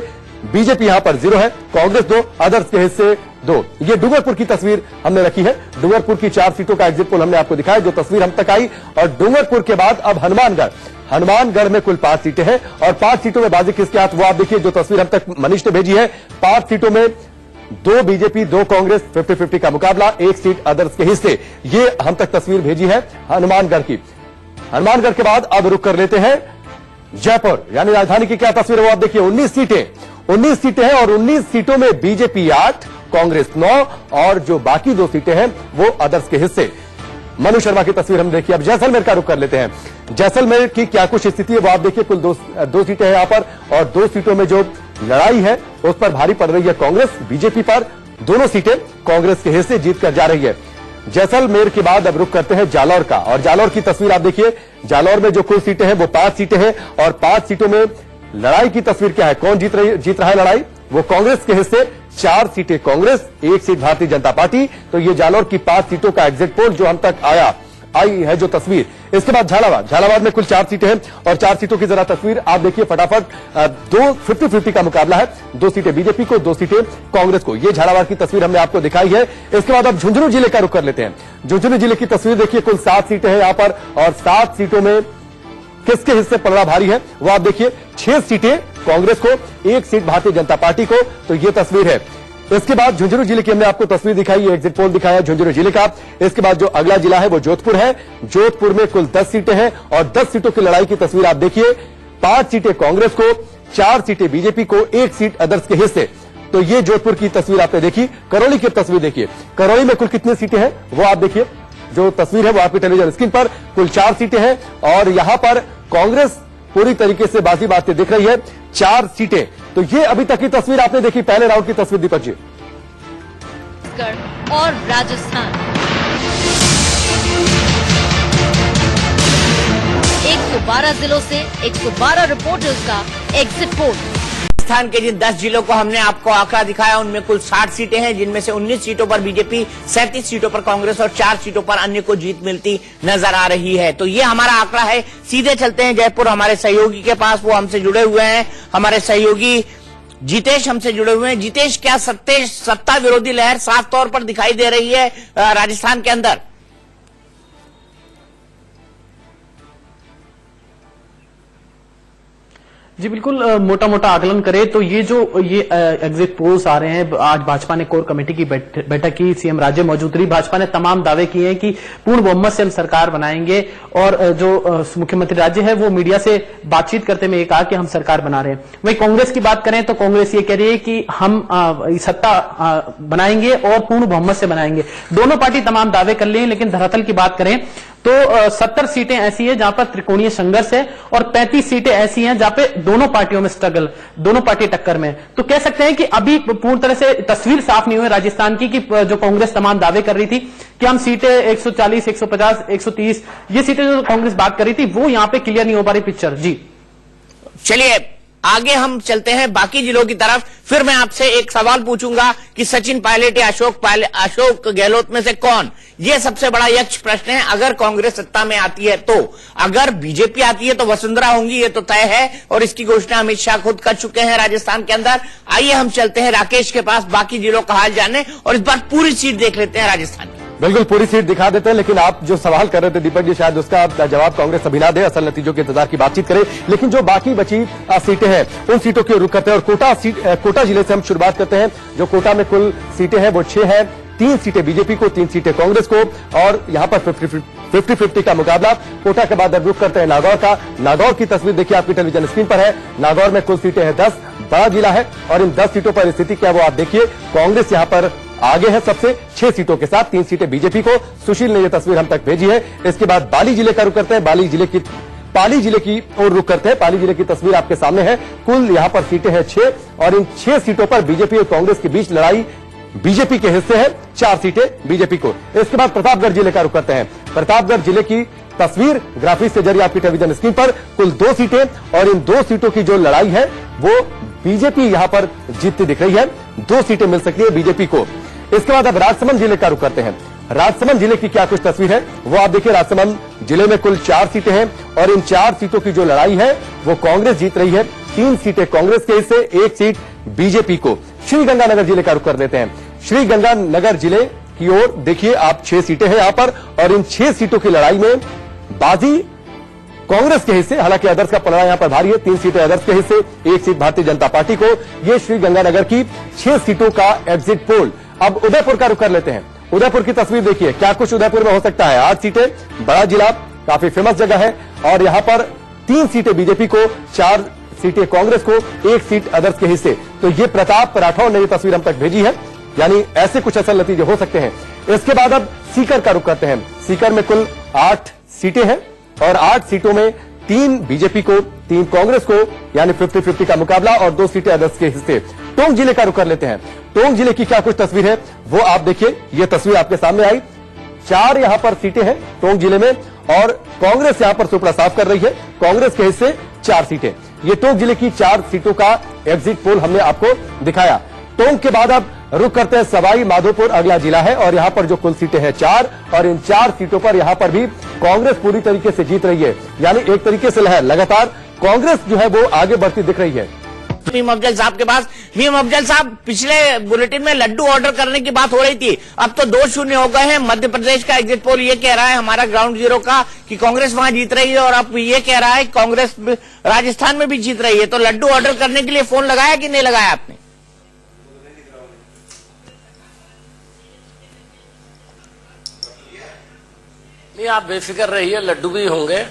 बीजेपी यहां पर 0 है, कांग्रेस 2, अदर्स के हिस्से 2। ये डूंगरपुर की तस्वीर हमने रखी है। डूंगरपुर की 4 सीटों का एग्जिट पोल हमने आपको दिखाया, जो तस्वीर हम तक आई। और डूंगरपुर के बाद अब हनुमानगढ़ में कुल 5 सीटें हैं और 5 सीटों में बाजी किसके हाथ वो आप देखिए। जो तस्वीर हम तक मनीष ने भेजी है, 5 सीटों में 2 बीजेपी 2 कांग्रेस, 50-50 का मुकाबला, 1 सीट अदर्स के हिस्से। ये हम तक तस्वीर भेजी है हनुमानगढ़ की। हनुमानगढ़ के बाद अब रुख कर लेते हैं जयपुर, यानी राजधानी की क्या तस्वीर है वो आप देखिए। 19 सीटें हैं और 19 सीटों में बीजेपी 8, कांग्रेस 9 और जो बाकी 2 सीटें हैं वो अदर्स के हिस्से। मनु शर्मा की तस्वीर हम देखिए। अब जैसलमेर का रुख कर लेते हैं। जैसलमेर की क्या कुछ स्थिति है वो आप देखिए। कुल 2 सीटें हैं यहां पर और 2 सीटों में जो लड़ाई है उस पर भारी पड़ रही है कांग्रेस बीजेपी पर। दोनों सीटें कांग्रेस के हिस्से जीत कर जा रही है। जैसलमेर के बाद अब रुख करते हैं जालौर का और जालौर की तस्वीर आप देखिए। जालौर में जो कुल सीटें हैं वो 5 सीटें हैं और 5 सीटों में लड़ाई की तस्वीर क्या है, कौन जीत रहा है लड़ाई, वो कांग्रेस के हिस्से। 4 सीटें कांग्रेस, 1 सीट भारतीय जनता पार्टी। तो ये जालौर की 5 सीटों का एग्जिट पोल जो हम तक आई है जो तस्वीर। इसके बाद झालावाड़ में कुल 4 सीटें हैं और 4 सीटों की जरा तस्वीर आप देखिए फटाफट। 50-50 का मुकाबला है, 2 सीटें बीजेपी को, 2 सीटें कांग्रेस को। ये झालावाड़ की तस्वीर हमने आपको दिखाई है। इसके बाद अब झुंझुनू जिले का रुख कर लेते हैं। झुंझुनू जिले की तस्वीर देखिए। कुल 7 सीटें हैं यहां पर और 7 सीटों में किसके हिस्से पलड़ा भारी है वो आप देखिए। 6 सीटें कांग्रेस को, 1 सीट भारतीय जनता पार्टी को। तो ये तस्वीर है। इसके बाद झुंझुनू जिले की हमने आपको तस्वीर दिखाई, ये एग्जिट पोल दिखाया झुंझुनू जिले का। इसके बाद जो अगला जिला है वो जोधपुर है। जोधपुर में कुल 10 सीटें हैं और 10 सीटों की लड़ाई की तस्वीर आप देखिए। 5 सीटें कांग्रेस को, 4 सीटें बीजेपी को, 1 सीट अदर्स के हिस्से। तो ये जोधपुर की तस्वीर आपने देखी। करौली की तस्वीर देखिए। करौली में कुल कितनी सीटें हैं वो आप देखिए। जो तस्वीर है वो आपकी टेलीविजन स्क्रीन पर। कुल 4 सीटें हैं और यहां पर कांग्रेस पूरी तरीके से बाजी मारती दिख रही है, 4 सीटें। तो ये अभी तक की तस्वीर आपने देखी, पहले राउंड की तस्वीर दीपक जी। और राजस्थान 112 जिलों से 112 रिपोर्टर्स का एग्जिट पोल। राजस्थान के जिन 10 जिलों को हमने आपको आंकड़ा दिखाया उनमें कुल 60 सीटें हैं, जिनमें से 19 सीटों पर बीजेपी, 37 सीटों पर कांग्रेस और 4 सीटों पर अन्य को जीत मिलती नजर आ रही है। तो ये हमारा आंकड़ा है। सीधे चलते हैं जयपुर हमारे सहयोगी के पास, वो हमसे जुड़े हुए हैं। हमारे सहयोगी जितेश हमसे जुड़े हुए हैं। जितेश, क्या सत्ता विरोधी लहर साफ तौर पर दिखाई दे रही है राजस्थान के अंदर? जी बिल्कुल, मोटा मोटा आकलन करें तो ये एग्जिट पोल्स आ रहे हैं। आज भाजपा ने कोर कमेटी की बैठक की, सीएम राज्य मौजूद रही। भाजपा ने तमाम दावे किए हैं कि पूर्ण बहुमत से हम सरकार बनाएंगे और जो मुख्यमंत्री राज्य है वो मीडिया से बातचीत करते हुए कहा कि हम सरकार बना रहे हैं। वहीं कांग्रेस की बात करें तो कांग्रेस ये कह रही है कि हम सत्ता बनाएंगे और पूर्ण बहुमत से बनाएंगे। दोनों पार्टी तमाम दावे कर ली हैं, लेकिन धरातल की बात करें तो 70 सीटें ऐसी हैं जहां पर त्रिकोणीय संघर्ष है और 35 सीटें ऐसी हैं जहां पे दोनों पार्टियों में स्ट्रगल, दोनों पार्टी टक्कर में। तो कह सकते हैं कि अभी पूर्ण तरह से तस्वीर साफ नहीं हुई राजस्थान की कि जो कांग्रेस तमाम दावे कर रही थी कि हम सीटें 140, 150, 130 ये सीटें जो कांग्रेस बात कर रही थी वो यहां पे क्लियर नहीं हो पा रही पिक्चर। जी चलिए आगे हम चलते हैं बाकी जिलों की तरफ। फिर मैं आपसे एक सवाल पूछूंगा कि सचिन पायलट या अशोक गहलोत में से कौन, ये सबसे बड़ा यक्ष प्रश्न है अगर कांग्रेस सत्ता में आती है तो। अगर बीजेपी आती है तो वसुंधरा होंगी, ये तो तय है और इसकी घोषणा अमित शाह खुद कर चुके हैं राजस्थान के अंदर। आइए हम चलते हैं राकेश के पास बाकी जिलों का हाल जानने और इस बार पूरी सीट देख लेते हैं राजस्थान की। बिल्कुल पूरी सीट दिखा देते हैं, लेकिन आप जो सवाल कर रहे थे दीपक जी शायद उसका जवाब कांग्रेस अभी ना दे, असल नतीजों के इंतजार की बातचीत करें। लेकिन जो बाकी बची सीटें हैं उन सीटों की रुख करते हैं और कोटा जिले से हम शुरुआत करते हैं। जो कोटा में कुल सीटें हैं वो 6 हैं, 3 सीटें बीजेपी को, 3 सीटें कांग्रेस को और यहां पर 50-50 का मुकाबला। कोटा के बाद अब रुख करते हैं नागौर का। नागौर की तस्वीर देखिए आपकी टेलीविजन स्क्रीन पर है। नागौर में कुल सीटें हैं 10, बड़ा जिला है और इन 10 सीटों पर स्थिति क्या वो आप देखिए। कांग्रेस यहां पर आगे है सबसे 6 सीटों के साथ, 3 सीटें बीजेपी को। सुशील ने यह तस्वीर हम तक भेजी है। इसके बाद पाली जिले का रुख करते हैं, पाली जिले की ओर रुख करते हैं। पाली जिले की तस्वीर आपके सामने है। कुल यहां पर सीटें हैं 6 और इन 6 सीटों पर बीजेपी और कांग्रेस के बीच लड़ाई बीजेपी के हिस्से है, 4 सीटें बीजेपी को। इसके बाद प्रतापगढ़ जिले का रुख करते हैं। प्रतापगढ़ जिले की तस्वीर ग्राफिक्स के जरिए आपकी टेलीविजन स्क्रीन पर, कुल 2 सीटें और इन 2 सीटों की जो लड़ाई है वो बीजेपी यहां पर जीतती दिख रही है। 2 सीटें मिल सकती है बीजेपी को। इसके बाद अब राजसमंद जिले का रुख करते हैं। राजसमंद जिले की क्या कुछ तस्वीर है वो आप देखिए। राजसमंद जिले में कुल 4 सीटें हैं और इन 4 सीटों की जो लड़ाई है वो कांग्रेस जीत रही है। 3 सीटें कांग्रेस के हिस्से, 1 सीट बीजेपी को। श्रीगंगानगर जिले का रुख कर देते हैं। श्रीगंगानगर जिले की ओर देखिए आप, 6 सीटें हैं यहां पर और इन 6 सीटों की लड़ाई में बाजी कांग्रेस के हिस्से, हालांकि अदर्स का पलड़ा यहां पर भारी है। 3 सीटें अदर्स के हिस्से, 1 सीट भारतीय जनता पार्टी को। यह श्रीगंगानगर की 6 सीटों का एग्जिट पोल। अब उदयपुर का रुख कर लेते हैं। उदयपुर की तस्वीर देखिए, क्या कुछ उदयपुर में हो सकता है। 8 सीटें, बड़ा जिला, काफी फेमस जगह है और यहां पर 3 सीटें बीजेपी को, 4 सीटें कांग्रेस को, 1 सीट अदर्स के हिस्से। तो ये प्रताप राठौर ने यह तस्वीर हम तक भेजी है, यानी ऐसे कुछ असल नतीजे हो सकते हैं। इसके बाद अब सीकर का रुख करते हैं। सीकर में कुल 8 सीटें हैं और 8 सीटों में 3 बीजेपी को, 3 कांग्रेस को, यानी 50-50 का मुकाबला और 2 सीटें अदर्स के हिस्से। टोंक जिले का रुख कर लेते हैं। टोंक जिले की क्या कुछ तस्वीर है वो आप देखिए। ये तस्वीर आपके सामने आई। 4 यहां पर सीटें हैं टोंक जिले में और कांग्रेस यहां पर सुपड़ा साफ कर रही है। कांग्रेस के हिस्से 4 सीटें। ये टोंक जिले की 4 सीटों का एग्जिट पोल हमने आपको दिखाया। टोंक के बाद अब रुख करते हैं सवाई माधोपुर, अगला जिला है और यहां पर जो कुल सीटें हैं 4 और इन 4 सीटों पर यहां पर भी कांग्रेस पूरी तरीके से जीत रही है, यानी एक तरीके से लहर लगातार कांग्रेस जो है वो आगे बढ़ती दिख रही है। मीम अफजल साहब के पास। मीम अफजल साहब, पिछले बुलेटिन में लड्डू ऑर्डर करने की बात हो रही थी, अब तो 2-0 हो गए हैं। मध्य प्रदेश का एग्जिट पोल ये कह रहा है, हमारा ग्राउंड जीरो का, कि कांग्रेस वहां जीत रही है और अब ये कह रहा है कांग्रेस राजस्थान में भी जीत रही है। तो लड्डू ऑर्डर करने के लिए फोन लगाया कि नहीं लगाया आपने? नहीं, आप बेफिक्र रहिए, लड्डू भी होंगे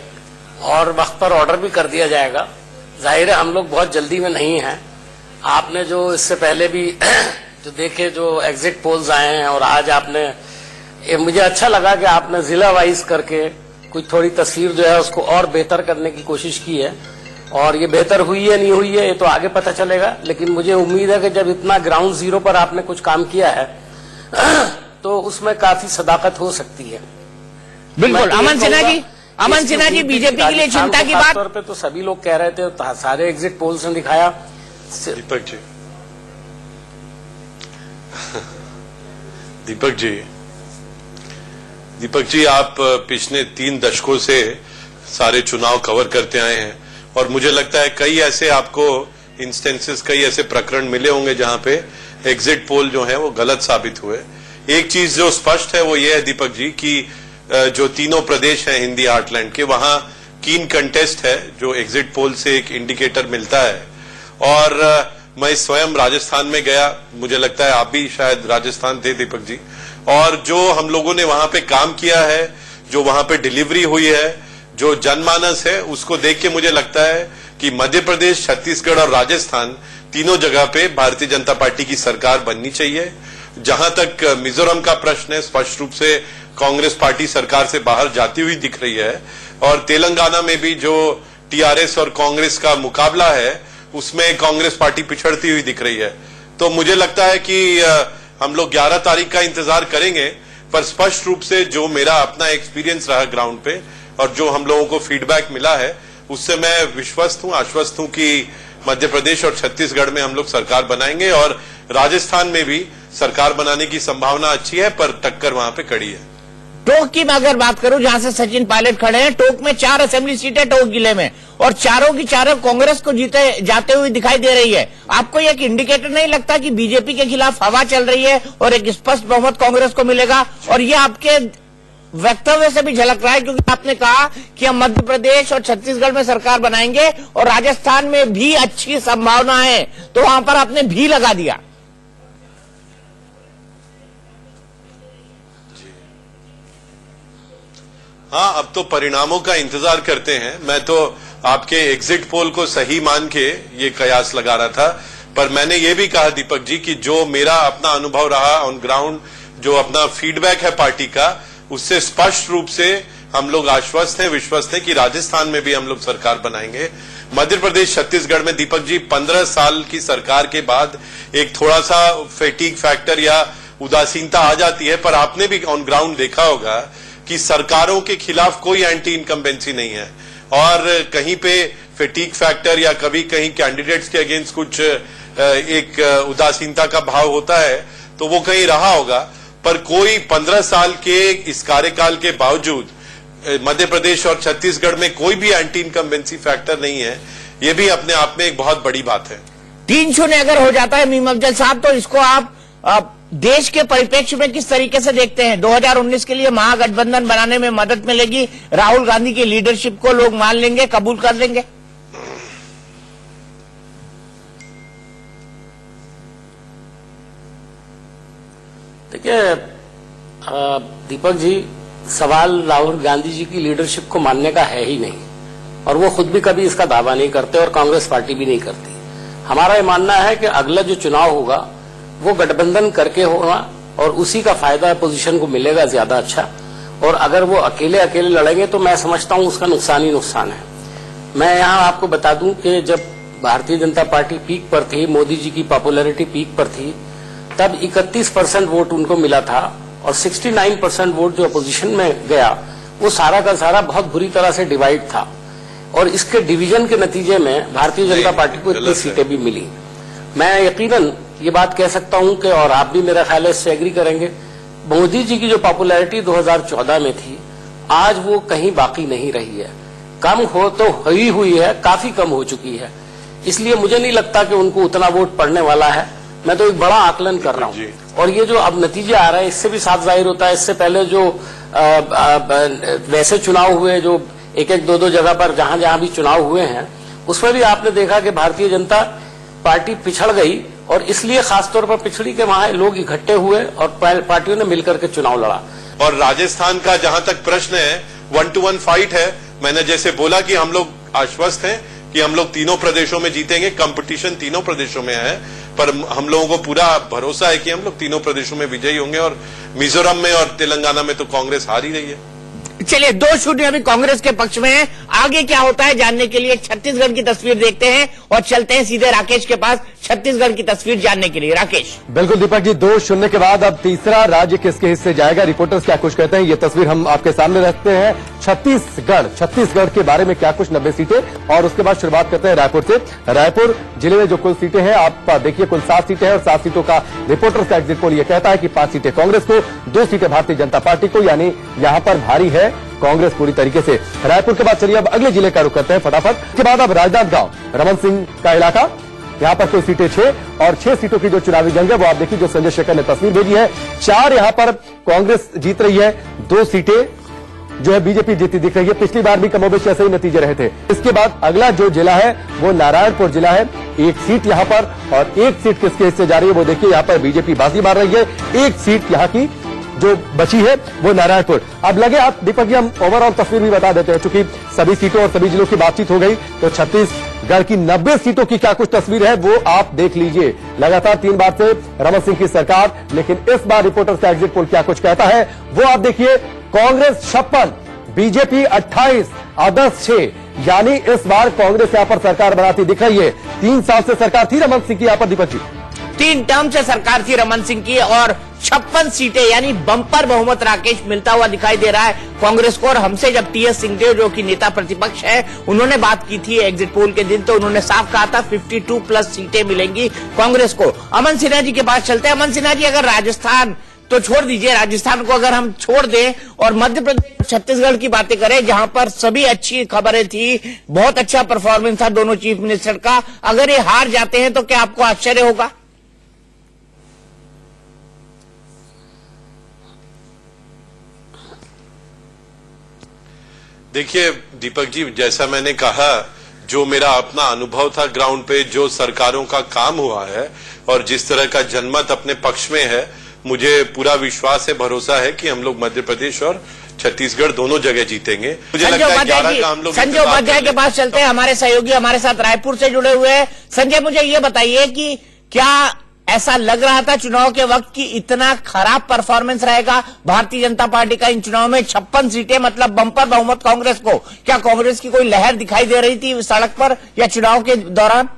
और वक्त पर ऑर्डर भी कर दिया जाएगा। जाहिर है हम लोग बहुत जल्दी में नहीं हैं। आपने जो इससे पहले भी जो देखे जो एग्जिट पोल्स आए हैं और आज आपने, मुझे अच्छा लगा कि आपने जिला वाइज करके कुछ थोड़ी तस्वीर जो है उसको और बेहतर करने की कोशिश की है और ये बेहतर हुई है नहीं हुई है ये तो आगे पता चलेगा। लेकिन मुझे उम्मीद है कि जब इतना ग्राउंड जीरो पर आपने कुछ काम किया है तो उसमें काफी सदाकत हो सकती है। बिल्कुल। अमन सिन्हा जी बीजेपी के लिए चिंता की बात तौर पे तो सभी लोग कह रहे थे, तो सारे एग्जिट पोल्स ने दिखाया। दीपक जी आप पिछले 3 दशकों से सारे चुनाव कवर करते आए हैं और मुझे लगता है कई ऐसे आपको इंस्टेंसेस, कई ऐसे प्रकरण मिले होंगे जहां पे एग्जिट पोल जो है वो गलत साबित हुए। एक चीज जो स्पष्ट है वो ये है दीपक जी कि जो तीनों प्रदेश हैं हिंदी हार्टलैंड के, वहां कीन कंटेस्ट है जो एग्जिट पोल से एक इंडिकेटर मिलता है। और मैं स्वयं राजस्थान में गया, मुझे लगता है आप भी शायद राजस्थान थे दीपक जी, और जो हम लोगों ने वहां पे काम किया है, जो वहां पे डिलीवरी हुई है, जो जनमानस है, उसको देख के मुझे लगता है कि मध्य प्रदेश, छत्तीसगढ़ और राजस्थान तीनों जगह पे भारतीय जनता पार्टी की सरकार बननी चाहिए। जहां तक मिजोरम का प्रश्न है, स्पष्ट रूप से कांग्रेस पार्टी सरकार से बाहर जाती हुई दिख रही है और तेलंगाना में भी जो टीआरएस और कांग्रेस का मुकाबला है उसमें कांग्रेस पार्टी पिछड़ती हुई दिख रही है। तो मुझे लगता है कि हम लोग 11 तारीख का इंतजार करेंगे, पर स्पष्ट रूप से जो मेरा अपना एक्सपीरियंस रहा ग्राउंड पे और जो हम लोगों को फीडबैक मिला है उससे मैं विश्वस्त हूं, आश्वस्त हूं कि मध्य प्रदेश और छत्तीसगढ़ में हम लोग सरकार बनाएंगे और राजस्थान में भी सरकार बनाने की संभावना अच्छी है, पर टक्कर वहां पे कड़ी है। टोंक की मैं अगर बात करूं, जहां से सचिन पायलट खड़े हैं, टोंक में 4 असेंबली सीटें टोंक जिले में और चारों की चारों कांग्रेस को जीते जाते हुए दिखाई दे रही है। आपको एक इंडिकेटर नहीं लगता कि बीजेपी के खिलाफ हवा चल रही है और एक स्पष्ट बहुमत कांग्रेस को मिलेगा? और ये आपके वक्तव्य से भी झलक रहा है, क्योंकि आपने कहा कि हम मध्य प्रदेश और छत्तीसगढ़ में सरकार बनाएंगे और राजस्थान में भी अच्छी संभावना है, तो वहां पर आपने भी लगा दिया। हाँ, अब तो परिणामों का इंतजार करते हैं। मैं तो आपके एग्जिट पोल को सही मान के ये कयास लगा रहा था, पर मैंने ये भी कहा दीपक जी कि जो मेरा अपना अनुभव रहा ऑन ग्राउंड, जो अपना फीडबैक है पार्टी का, उससे स्पष्ट रूप से हम लोग आश्वस्त हैं, विश्वस्त हैं कि राजस्थान में भी हम लोग सरकार बनाएंगे। मध्य प्रदेश छत्तीसगढ़ में दीपक जी 15 साल की सरकार के बाद एक थोड़ा सा फेटीग फैक्टर या उदासीनता आ जाती है, पर आपने भी ऑन ग्राउंड देखा होगा कि सरकारों के खिलाफ कोई एंटी इनकम्बेंसी नहीं है और कहीं पे फेटीग फैक्टर या कभी कहीं कैंडिडेट्स के अगेंस्ट कुछ एक उदासीनता का भाव होता है तो वो कहीं रहा होगा, पर कोई 15 साल के इस कार्यकाल के बावजूद मध्य प्रदेश और छत्तीसगढ़ में कोई भी एंटी इनकम्बेंसी फैक्टर नहीं है। ये भी अपने आप में एक बहुत बड़ी बात है। 3-0 अगर हो जाता है मीम अफजल साहब, तो इसको आप देश के परिप्रेक्ष्य में किस तरीके से देखते हैं? 2019 के लिए महागठबंधन बनाने में मदद मिलेगी? राहुल गांधी की लीडरशिप को लोग मान लेंगे, कबूल कर लेंगे? देखिए दीपक जी, सवाल राहुल गांधी जी की लीडरशिप को मानने का है ही नहीं और वो खुद भी कभी इसका दावा नहीं करते और कांग्रेस पार्टी भी नहीं करती। हमारा ये मानना है कि अगला जो चुनाव होगा वो गठबंधन करके होगा और उसी का फायदा अपोजिशन को मिलेगा ज्यादा अच्छा, और अगर वो अकेले अकेले लड़ेंगे तो मैं समझता हूं उसका नुकसान ही नुकसान है। मैं यहां आपको बता दूं कि जब भारतीय जनता पार्टी पीक पर थी, मोदी जी की पॉपुलैरिटी पीक पर थी, तब 31% वोट उनको मिला था और 69% वोट जो अपोजिशन में गया वो सारा का सारा बहुत बुरी तरह से डिवाइड था और इसके डिवीजन के नतीजे में भारतीय जनता पार्टी को इतनी सीटें भी मिली। मैं यकीनन ये बात कह सकता हूं कि, और आप भी मेरा ख्याल है इससे एग्री करेंगे, मोदी जी की जो पॉपुलैरिटी 2014 में थी आज वो कहीं बाकी नहीं रही है। कम हो तो हुई है, काफी कम हो चुकी है। इसलिए मुझे नहीं लगता कि उनको उतना वोट पड़ने वाला है। मैं तो एक बड़ा आकलन कर रहा हूं और ये जो अब नतीजे आ रहे हैं इससे भी साफ जाहिर होता है। इससे पहले जो वैसे चुनाव हुए जो एक दो जगह पर जहां जहां भी चुनाव हुए हैं उसमें भी आपने देखा कि भारतीय जनता पार्टी पिछड़ गई और इसलिए खासतौर पर पिछड़ी के वहां लोग इकट्ठे हुए और पार्टियों ने मिलकर के चुनाव लड़ा। और राजस्थान का जहां तक प्रश्न है 1-to-1 फाइट है। मैंने जैसे बोला कि हम लोग आश्वस्त हैं कि हम लोग तीनों प्रदेशों में जीतेंगे, कंपटीशन तीनों प्रदेशों में है, पर हम लोगों को पूरा भरोसा है कि हम लोग तीनों प्रदेशों में विजयी होंगे और मिजोरम में और तेलंगाना में तो कांग्रेस हार ही रही है। चलिए 2-0 अभी कांग्रेस के पक्ष में है। आगे क्या होता है जानने के लिए छत्तीसगढ़ की तस्वीर देखते हैं और चलते हैं सीधे राकेश के पास छत्तीसगढ़ की तस्वीर जानने के लिए। राकेश। बिल्कुल दीपक जी, 2-0 के बाद अब तीसरा राज्य किसके हिस्से जाएगा? रिपोर्टर्स क्या कुछ कहते हैं ये तस्वीर हम आपके सामने रखते हैं। छत्तीसगढ़ के बारे में क्या कुछ 90 सीटें और उसके बाद शुरुआत करते हैं रायपुर से। रायपुर जिले में जो कुल सीटें हैं आप देखिए, कुल 7 सीटें हैं और 7 सीटों का रिपोर्टर्स का एग्जिट पोल ये कहता है कि 5 सीटें कांग्रेस को, 2 सीटें भारतीय जनता पार्टी को, यानी यहां पर भारी है कांग्रेस पूरी तरीके से। रायपुर के बाद चलिए अब अगले जिले का रुख करते हैं फटाफट। के बाद अब राजनांदगांव, रमन सिंह का इलाका, यहां पर कुल सीटें 6 और 6 सीटों की जो चुनावी जंग है वो आप देखिए, जो संजय शेखर ने तस्वीर भेजी है। 4 यहां पर कांग्रेस जीत रही है, 2 सीटें जो है बीजेपी जीती दिख रही है। पिछली बार भी कमोबेश ऐसे ही नतीजे रहे थे। इसके बाद अगला जो जिला है वो नारायणपुर जिला है, 1 सीट यहां पर और 1 सीट किसके हिस्से जा रही है वो देखिए, यहां पर बीजेपी बाजी मार रही है। 1 सीट यहां की जो बची है वो नारायणपुर। अब लगे आप दीपक जी हम ओवरऑल तस्वीर भी बता देते हैं, क्योंकि सभी सीटों और सभी जिलों की बातचीत हो गई तो गढ़ की 90 सीटों की क्या कुछ तस्वीर है वो आप देख लीजिए। लगातार 3 बार से रमन सिंह की सरकार, लेकिन इस बार रिपोर्टर्स का एग्जिट पोल क्या कुछ कहता है वो आप देखिए। कांग्रेस 56, बीजेपी 28, अदर्स 6, यानी इस बार कांग्रेस यहां पर सरकार बनाती दिख रही है। 3 साल से सरकार थी रमन सिंह की यहां पर, दीपक जी 3 टर्म से सरकार थी रमन सिंह की और 56 सीटें यानी बंपर बहुमत राकेश मिलता हुआ दिखाई दे रहा है कांग्रेस को। और हमसे जब टीएस सिंहदेव जो कि नेता प्रतिपक्ष है उन्होंने बात की थी एग्जिट पोल के दिन, तो उन्होंने साफ कहा था 52 प्लस सीटें मिलेंगी कांग्रेस को। अमन सिन्हा जी के पास चलते हैं। अमन सिन्हा जी, अगर राजस्थान तो छोड़ दीजिए, राजस्थान को अगर हम छोड़ दें और मध्य प्रदेश छत्तीसगढ़ की बातें करें जहां पर सभी अच्छी खबरें थी, बहुत अच्छा परफॉर्मेंस था दोनों चीफ मिनिस्टर का, अगर ये हार जाते हैं तो क्या आपको आश्चर्य होगा? देखिए दीपक जी, जैसा मैंने कहा, जो मेरा अपना अनुभव था ग्राउंड पे, जो सरकारों का काम हुआ है और जिस तरह का जनमत अपने पक्ष में है, मुझे पूरा विश्वास है, भरोसा है कि हम लोग मध्य प्रदेश और छत्तीसगढ़ दोनों जगह जीतेंगे। मुझे लगता है 11 का हम लोग। संजय उपाध्याय के पास चलते हैं, हमारे सहयोगी हमारे साथ रायपुर से जुड़े हुए हैं। संजय, मुझे ये बताइए कि क्या ऐसा लग रहा था चुनाव के वक्त कि इतना खराब परफॉर्मेंस रहेगा भारतीय जनता पार्टी का इन चुनाव में? 56 सीटें मतलब बंपर बहुमत कांग्रेस को। क्या कांग्रेस की कोई लहर दिखाई दे रही थी सड़क पर या चुनाव के दौरान?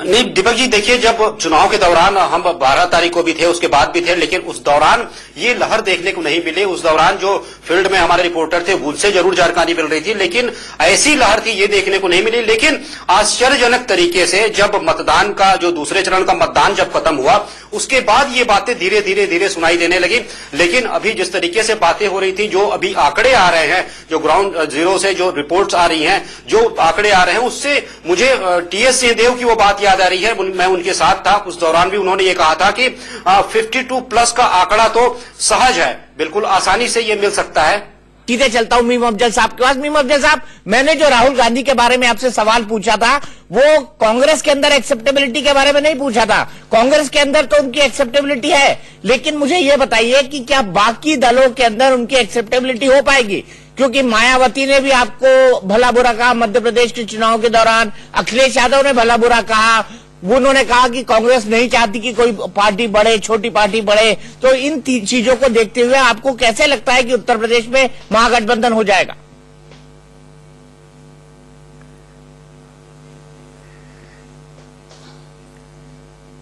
नहीं दीपक जी, देखिए जब चुनाव के दौरान हम 12 तारीख को भी थे, उसके बाद भी थे, लेकिन उस दौरान ये लहर देखने को नहीं मिली। उस दौरान जो फील्ड में हमारे रिपोर्टर थे उनसे जरूर जानकारी मिल रही थी, लेकिन ऐसी लहर थी ये देखने को नहीं मिली। लेकिन आश्चर्यजनक तरीके से जब मतदान का जो दूसरे चरण का मतदान जब खत्म हुआ उसके बाद ये बातें धीरे धीरे धीरे सुनाई देने लगी। लेकिन अभी जिस तरीके से बातें हो रही थी, जो अभी आंकड़े आ रहे हैं, जो ग्राउंड जीरो से जो रिपोर्ट्स आ रही हैं, जो आंकड़े आ रहे हैं, उससे मुझे टीएस सिंहदेव की वो बात याद आ रही है। मैं उनके साथ था उस दौरान भी, उन्होंने ये कहा था कि 52 प्लस का आंकड़ा तो सहज है, बिल्कुल आसानी से ये मिल सकता है। सीधे चलता हूं मीम अफजल साहब के पास। मीम अफजल साहब, मैंने जो राहुल गांधी के बारे में आपसे सवाल पूछा था वो कांग्रेस के अंदर एक्सेप्टेबिलिटी के बारे में नहीं पूछा था। कांग्रेस के अंदर तो उनकी एक्सेप्टेबिलिटी है, लेकिन मुझे यह बताइए कि क्या बाकी दलों के अंदर उनकी एक्सेप्टेबिलिटी हो पाएगी? क्योंकि मायावती ने भी आपको भला बुरा कहा मध्य प्रदेश के चुनाव के दौरान, अखिलेश यादव ने भला बुरा कहा, उन्होंने कहा कि कांग्रेस नहीं चाहती कि कोई पार्टी बढ़े, छोटी पार्टी बढ़े। तो इन चीजों को देखते हुए आपको कैसे लगता है कि उत्तर प्रदेश में महागठबंधन हो जाएगा?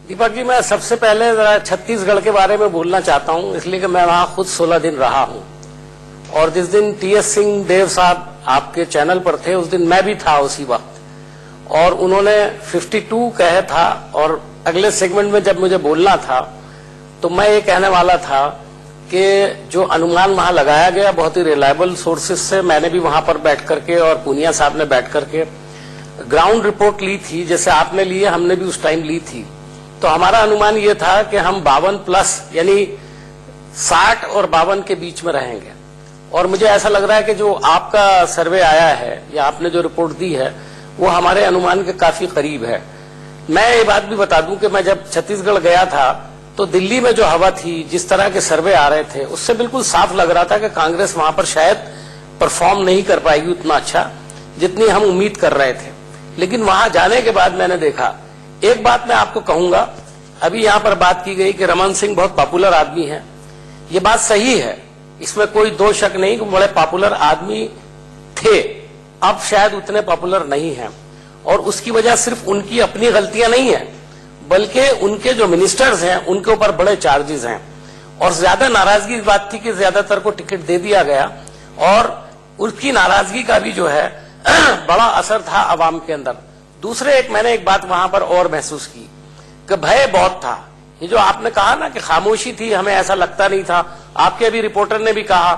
दीपक जी, मैं सबसे पहले जरा छत्तीसगढ़ के बारे में बोलना चाहता हूं, इसलिए कि मैं वहां खुद 16 दिन रहा हूं और जिस दिन टीएस सिंहदेव साहब आपके चैनल पर थे उस दिन मैं भी था उसी वक्त, और उन्होंने 52 कहा था। और अगले सेगमेंट में जब मुझे बोलना था तो मैं ये कहने वाला था कि जो अनुमान वहां लगाया गया बहुत ही रिलायबल सोर्सेज से, मैंने भी वहां पर बैठ करके और पूनिया साहब ने बैठ करके ग्राउंड रिपोर्ट ली थी, जैसे आपने ली है, हमने भी उस टाइम ली थी। तो हमारा अनुमान ये था कि हम 52 प्लस यानी 60 और 52 के बीच में रहेंगे। और मुझे ऐसा लग रहा है कि जो आपका सर्वे आया है या आपने जो रिपोर्ट दी है वो हमारे अनुमान के काफी करीब है। मैं ये बात भी बता दूं कि मैं जब छत्तीसगढ़ गया था तो दिल्ली में जो हवा थी, जिस तरह के सर्वे आ रहे थे, उससे बिल्कुल साफ लग रहा था कि कांग्रेस वहां पर शायद परफॉर्म नहीं कर पाएगी उतना अच्छा जितनी हम उम्मीद कर रहे थे। लेकिन वहां जाने के बाद मैंने देखा, एक बात मैं आपको कहूंगा, अभी यहां पर बात की गई कि रमन सिंह बहुत पॉपुलर आदमी है, ये बात सही है, इसमें कोई दो शक नहीं कि बड़े पॉपुलर आदमी थे, अब शायद उतने पॉपुलर नहीं हैं। और उसकी वजह सिर्फ उनकी अपनी गलतियां नहीं है, बल्कि उनके जो मिनिस्टर्स हैं उनके ऊपर बड़े चार्जेस हैं। और ज्यादा नाराजगी इस बात थी कि ज्यादातर को टिकट दे दिया गया और उसकी नाराजगी का भी जो है बड़ा असर था अवाम के अंदर। दूसरे मैंने एक बात वहां पर और महसूस की कि भय बहुत था। ये जो आपने कहा ना कि खामोशी थी, हमें ऐसा लगता नहीं था, आपके अभी रिपोर्टर ने भी कहा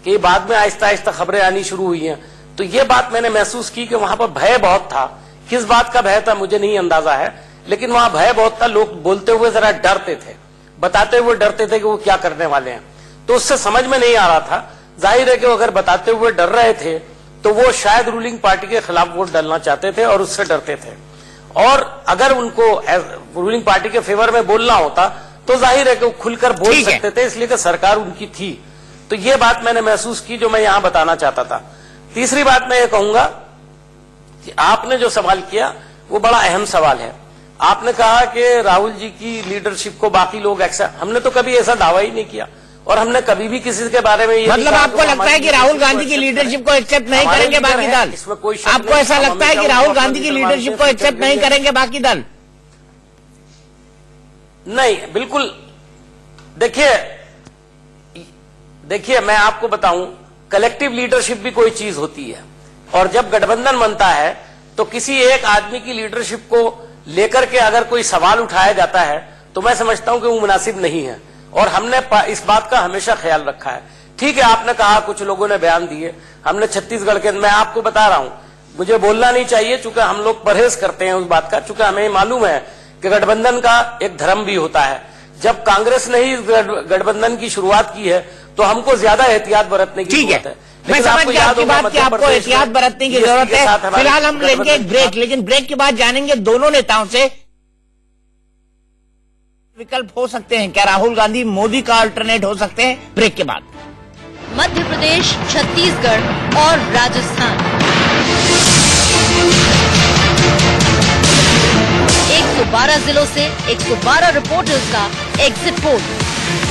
कि बाद में आहिस्ता आहिस्ता खबरें आनी शुरू हुई हैं, तो ये बात मैंने महसूस की कि वहां पर भय बहुत था। किस बात का भय था मुझे नहीं अंदाजा है, लेकिन वहां भय बहुत था। लोग बोलते हुए जरा डरते थे, बताते हुए डरते थे कि वो क्या करने वाले हैं, तो उससे समझ में नहीं आ रहा था। जाहिर है कि अगर बताते हुए डर रहे थे तो वो शायद रूलिंग पार्टी के खिलाफ वोट डालना चाहते थे और उससे डरते थे। और अगर उनको रूलिंग पार्टी के फेवर में बोलना होता तो जाहिर है कि वो खुलकर बोल सकते थे, इसलिए कि सरकार उनकी थी। तो ये बात मैंने महसूस की जो मैं यहां बताना चाहता था। तीसरी बात मैं ये कहूंगा कि आपने जो सवाल किया वो बड़ा अहम सवाल है। आपने कहा कि राहुल जी की लीडरशिप को बाकी लोग एक्सेप्ट, हमने तो कभी ऐसा दावा ही नहीं किया और हमने कभी भी किसी के बारे में ये मतलब आपको लगता है कि राहुल गांधी की लीडरशिप को एक्सेप्ट नहीं करेंगे बाकी दल? इसमें कोई आपको ऐसा लगता है कि राहुल गांधी की लीडरशिप को एक्सेप्ट नहीं करेंगे बाकी दल? नहीं, बिल्कुल। देखिए मैं आपको बताऊं, कलेक्टिव लीडरशिप भी कोई चीज होती है और जब गठबंधन बनता है तो किसी एक आदमी की लीडरशिप को लेकर के अगर कोई सवाल उठाया जाता है तो मैं समझता हूं कि वो मुनासिब नहीं है और हमने इस बात का हमेशा ख्याल रखा है। ठीक है, आपने कहा कुछ लोगों ने बयान दिए, हमने छत्तीसगढ़ के, मैं आपको बता रहा हूं, मुझे बोलना नहीं चाहिए चूंकि हम लोग परहेज करते हैं उस बात का, चूंकि हमें मालूम है कि गठबंधन का एक धर्म भी होता है। जब कांग्रेस ने ही गठबंधन की शुरुआत की है तो हमको ज्यादा एहतियात बरतने की जरूरत है। मैं समझ गया आपकी बात कि आपको एहतियात बरतने की जरूरत है। फिलहाल हम लेंगे एक ब्रेक, लेकिन ब्रेक के बाद जानेंगे दोनों नेताओं से विकल्प हो सकते हैं क्या, राहुल गांधी मोदी का अल्टरनेट हो सकते हैं? ब्रेक के बाद मध्य प्रदेश, छत्तीसगढ़ और राजस्थान 112 जिलों से 112 रिपोर्टर्स का एग्जिट पोल।